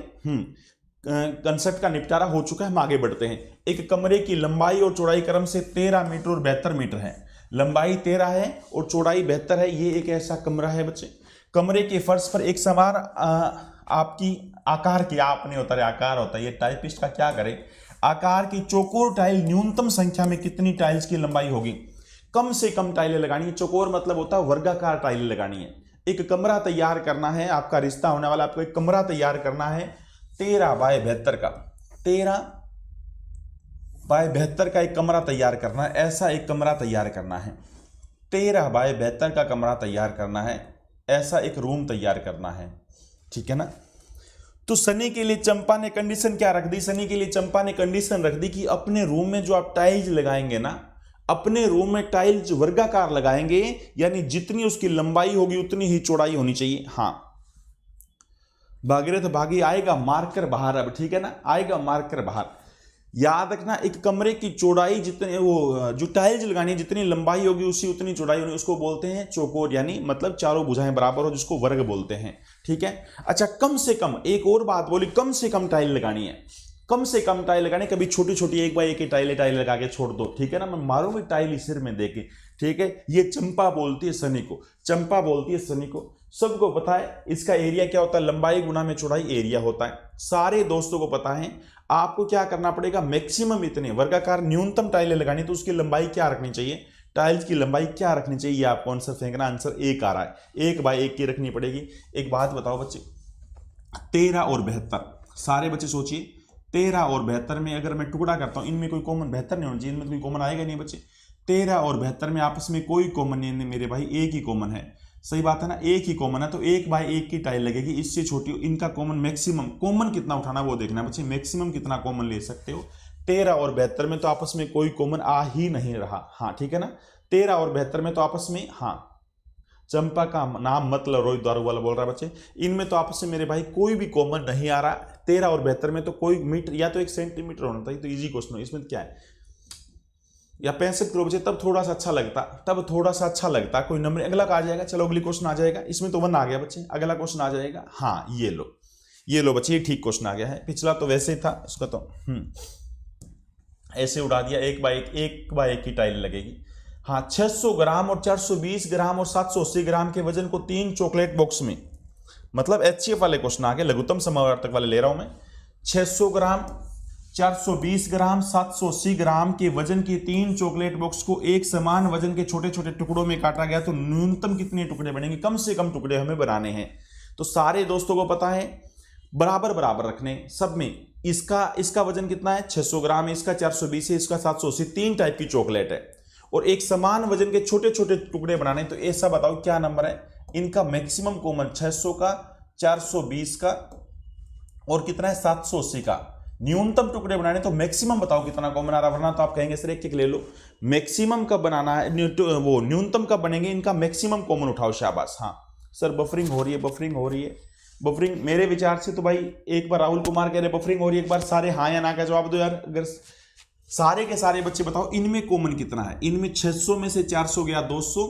A: कंसेप्ट का निपटारा हो चुका है। हम आगे बढ़ते हैं। एक कमरे की लंबाई और चौड़ाई क्रम से 13 मीटर और 72 मीटर है। लंबाई 13 है और चौड़ाई 72 है। ये एक ऐसा कमरा है बच्चे, कमरे के फर्श पर एक समान आपकी आकार की, आप नहीं होता है आकार होता है, ये टाइपिस्ट का क्या करे, आकार की चौकोर टाइल न्यूनतम संख्या में कितनी टाइल्स की लंबाई होगी? कम से कम टाइलें लगानी है। चौकोर मतलब होता है वर्गाकार टाइलें लगानी है। एक कमरा तैयार करना है, आपका रिश्ता होने वाला, आपको एक कमरा तैयार करना है 13 बाय 72 का, 13 बाय 72 का एक कमरा तैयार करना है। ऐसा एक कमरा तैयार करना है, 13 बाय 72 का कमरा तैयार करना है, ऐसा एक रूम तैयार करना है, ठीक है ना। तो सनी के लिए चंपा ने कंडीशन क्या रख दी? सनी के लिए चंपा ने कंडीशन रख दी कि अपने रूम में जो आप टाइल्स लगाएंगे ना, अपने रूम में टाइल्स वर्गाकार लगाएंगे, यानी जितनी उसकी लंबाई होगी उतनी ही चौड़ाई होनी चाहिए। हाँ, भागीरथ भागी आएगा मार्कर बाहर, अब ठीक है ना, आएगा मार्कर बाहर। याद रखना, एक कमरे की चौड़ाई जितने, वो जो टाइल्स लगानी है जितनी लंबाई होगी उसी उतनी चौड़ाई होगी, उसको बोलते हैं चौकोर, यानी मतलब चारों भुजाएं बराबर हो, जिसको वर्ग बोलते हैं, ठीक है। अच्छा, कम से कम एक और बात बोली, कम से कम टाइल लगानी है, कम से कम टाइल लगानी। कभी छोटी छोटी 1 बाय 1 की टाइल लगा के छोड़ दो, ठीक है ना, मैं मारूंगी टाइल सिर में देके, ठीक है। ये चंपा बोलती है सनी को, चंपा बोलती है सनी को। सबको पता है इसका एरिया क्या होता है, लंबाई गुना में चौड़ाई एरिया होता है, सारे दोस्तों को पता है। आपको क्या करना पड़ेगा, मैक्सिमम इतने वर्गाकार न्यूनतम टाइलें लगानी, तो उसकी लंबाई क्या रखनी चाहिए, टाइल्स की लंबाई क्या रखनी चाहिए, ये आपको आंसर फेंकना। आंसर 1 आ रहा है, 1 बाय 1 की रखनी पड़ेगी। एक बात बताओ बच्चे, 13 और 72, सारे बच्चे सोचिए, 13 और 72 में अगर मैं टुकड़ा करता हूं, इनमें कोई कॉमन 72 नहीं होना चाहिए, इनमें कोई कॉमन आएगा नहीं बच्चे। 13 और 72 में आपस में कोई कॉमन नहीं है मेरे भाई, एक ही कॉमन है, सही बात है ना, एक ही कॉमन है। तो 1 बाय 1 की टाइल लगेगी, इससे छोटी इनका कॉमन मैक्सिमम, कॉमन कितना उठाना वो देखना बच्चे, मैक्सिमम कितना कॉमन ले सकते हो। 13 और 72 में तो आपस में कोई कॉमन आ ही नहीं रहा, हाँ ठीक है ना। 13 और 72 में तो आपस में, हाँ चंपा का नाम मतलब रोहित दारूवाला बोल रहा है बच्चे, इनमें तो आपस में मेरे भाई कोई भी कॉमन नहीं आ रहा। 13 और 72 में तो कोई मीटर या तो 1 सेंटीमीटर होना चाहिए, तो इजी क्वेश्चन है। इसमें क्या है, या 65 किलो बचे, तब थोड़ा सा अच्छा लगता, तब थोड़ा सा अच्छा लगता, कोई नंबर अगला का आ जाएगा। चलो अगली क्वेश्चन आ जाएगा, इसमें तो 1 आ गया बच्चे, अगला क्वेश्चन आ जाएगा। हाँ ये लो बच्चे, ये ठीक क्वेश्चन आ गया है, पिछला तो वैसे ही था, इसका तो ऐसे उड़ा दिया। 1 बाय 1 की टाइल लगेगी। हाँ, 600 ग्राम और 420 ग्राम और 780 ग्राम के वजन को 3 चॉकलेट बॉक्स में, मतलब एचसीएफ वाले क्वेश्चन आ गए, लघुत्तम समावर्तक वाले ले रहा हूं मैं। 600 ग्राम, 420 ग्राम 780 ग्राम के वजन की 3 चॉकलेट बॉक्स को एक समान वजन के छोटे छोटे टुकड़ों में काटा गया तो न्यूनतम कितने टुकड़े बनेंगे, कम से कम टुकड़े हमें बनाने हैं। तो सारे दोस्तों को पता है बराबर बराबर रखने सब में। इसका वजन कितना है 600 ग्राम है, इसका 420 है, इसका 780, 3 टाइप की चॉकलेट है और एक समान वजन के छोटे छोटे टुकड़े बनाने। तो ऐसा बताओ क्या नंबर है इनका मैक्सिमम कॉमन, 600 का, 420 का और कितना है 780 का। न्यूनतम टुकड़े बनाने तो मैक्सिमम बताओ कितना कॉमन आ रहा, वरना तो आप कहेंगे सर एक एक ले लो। मैक्सिमम कब बनाना है, वो न्यूनतम कब बनेंगे, इनका मैक्सिमम कॉमन उठाओ। शाबाश। हाँ सर बफरिंग हो रही है, बफरिंग हो रही है, बफरिंग। मेरे विचार से तो भाई एक बार राहुल कुमार कह रहे बफरिंग हो रही है, एक बार सारे हाँ या ना का जवाब दो यार। अगर सारे के सारे बच्चे बताओ इनमें कॉमन कितना है। इनमें 600 में से 400 गया 200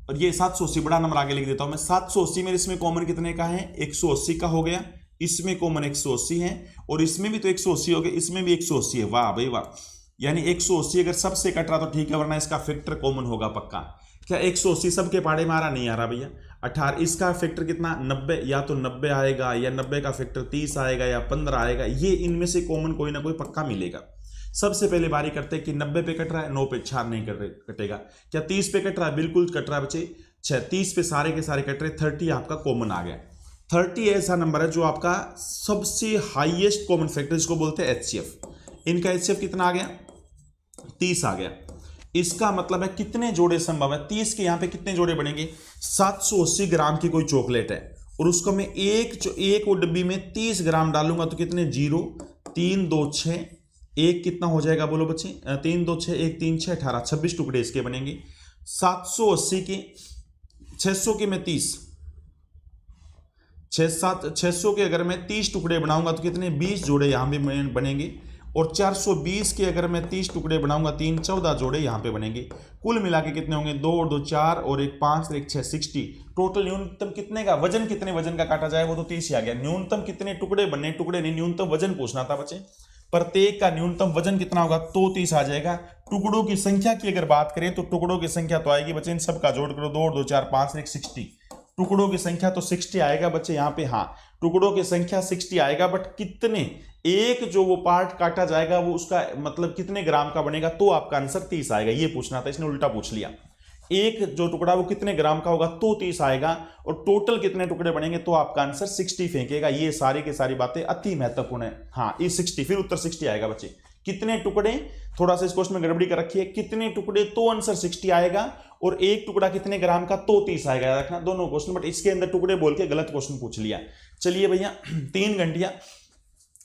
A: और ये 780, बड़ा नंबर आगे लिख देता हूं मैं। 780 में इसमें कॉमन कितने का है, 180 का हो गया, इसमें कॉमन 180 है और इसमें भी तो 180 हो गया, इसमें भी 180 है। वाह भाई वाह, यानी 180 अगर सबसे कट रहा तो ठीक है, वरना इसका फैक्टर कॉमन होगा पक्का। क्या 180 सबके पाड़े में आ रहा, नहीं आ रहा भैया। 18 इसका फैक्टर कितना 90, या तो 90 आएगा या 90 का फैक्टर 30 आएगा या 15 आएगा, ये इनमें से कॉमन कोई ना कोई पक्का मिलेगा। सबसे पहले बारी करते हैं कि 90 पे कट रहा है, 9 पे 4 नहीं कटेगा। क्या 30 पे कट रहा है, बिल्कुल कट रहा है बच्चे 6, 30 पे सारे के सारे कट रहे, 30 आपका कॉमन आ गया। 30 ऐसा नंबर है जो आपका सबसे हाईएस्ट कॉमन फैक्टर जिसको बोलते हैं HCF। इनका HCF कितना आ गया 30 आ गया। इसका मतलब है कितने जोड़े संभव है, 30 के यहां पे कितने जोड़े बनेंगे, 780 ग्राम की कोई चॉकलेट है और उसको मैं एक वो डब्बी में 30 ग्राम डालूंगा तो कितने 0 3 2 6 1 कितना हो जाएगा बोलो बच्चे, 3 2 6 1 3 6 18, 26 टुकड़े इसके बनेंगे। 780 के 600 के मैं 30 600 के अगर मैं 30 टुकड़े बनाऊंगा तो कितने 20 जोड़े यहां पे बनेंगे और 420 के अगर मैं 30 टुकड़े बनाऊंगा 3 14 जोड़े यहां पे बनेंगे। कुल मिला के कितने होंगे 2 और 2 4 और 1 5 और 1 6 60। टोटल न्यूनतम कितने का वजन, कितने वजन का काटा जाए वो तो 30 ही आ गया। न्यूनतम कितने टुकड़े बनने, टुकड़े नहीं न्यूनतम वजन पूछना था बच्चे। प्रत्येक का न्यूनतम वजन कितना होगा तो 30 आ जाएगा। टुकड़ों की संख्या की अगर बात करें तो टुकड़ों की संख्या तो आएगी बच्चे, इन सबका जोड़ करो 2 और 2 4 5 और 1 60। टुकड़ों की संख्या तो 60 आएगा बच्चे यहाँ पे। हाँ टुकड़ों की संख्या 60 आएगा, बट कितने, एक जो वो पार्ट काटा जाएगा वो उसका मतलब कितने ग्राम का बनेगा तो आपका आंसर 30 आएगा, ये पूछना था। इसने उल्टा पूछ लिया, एक जो टुकड़ा वो कितने ग्राम का होगा तो 30 आएगा और टोटल कितने टुकड़े बनेंगे तो आपका आंसर 60 फेंकेगा। ये सारी की सारी बातें अति महत्वपूर्ण है। हाँ ये 60, फिर उत्तर 60 आएगा बच्चे। कितने टुकड़े, थोड़ा सा इस क्वेश्चन में गड़बड़ी कर रखी है, कितने टुकड़े तो आंसर 60 आएगा और एक टुकड़ा कितने ग्राम का तो 30 आएगा। याद रखना दोनों क्वेश्चन, बट इसके अंदर टुकड़े बोल के गलत क्वेश्चन पूछ लिया। चलिए भैया 3 घंटियां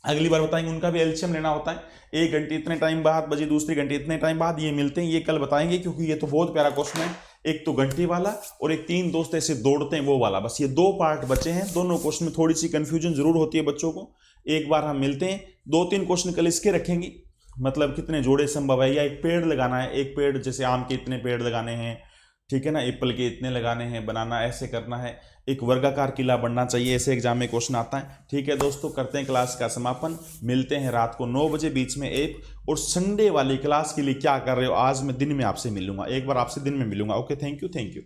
A: अगली बार बताएंगे, उनका भी एलसीएम लेना होता है। 1 घंटे इतने टाइम बाद बजी, दूसरी घंटे इतने टाइम बाद, ये मिलते हैं, ये कल बताएंगे क्योंकि ये तो बहुत प्यारा क्वेश्चन है। एक तो घंटे वाला और एक 3 दोस्त ऐसे दौड़ते हैं वो वाला, बस ये 2 पार्ट बचे हैं। दोनों क्वेश्चन में थोड़ी सी कंफ्यूजन जरूर होती है बच्चों को। एक बार हम मिलते हैं, 2-3 क्वेश्चन कल इसके रखेंगे, मतलब कितने जोड़े संभव है, या एक पेड़ लगाना है, एक पेड़ जैसे आम के इतने पेड़ लगाने हैं, ठीक है ना, एप्पल के इतने लगाने हैं, बनाना ऐसे करना है, एक वर्गाकार किला बनना चाहिए, ऐसे एग्जाम में क्वेश्चन आता है। ठीक है दोस्तों, करते हैं क्लास का समापन, मिलते हैं रात को 9 बजे बीच में एक। और संडे वाली क्लास के लिए क्या कर रहे हो, आज मैं दिन में आपसे मिलूंगा, एक बार आपसे दिन में मिलूंगा। Okay, thank you.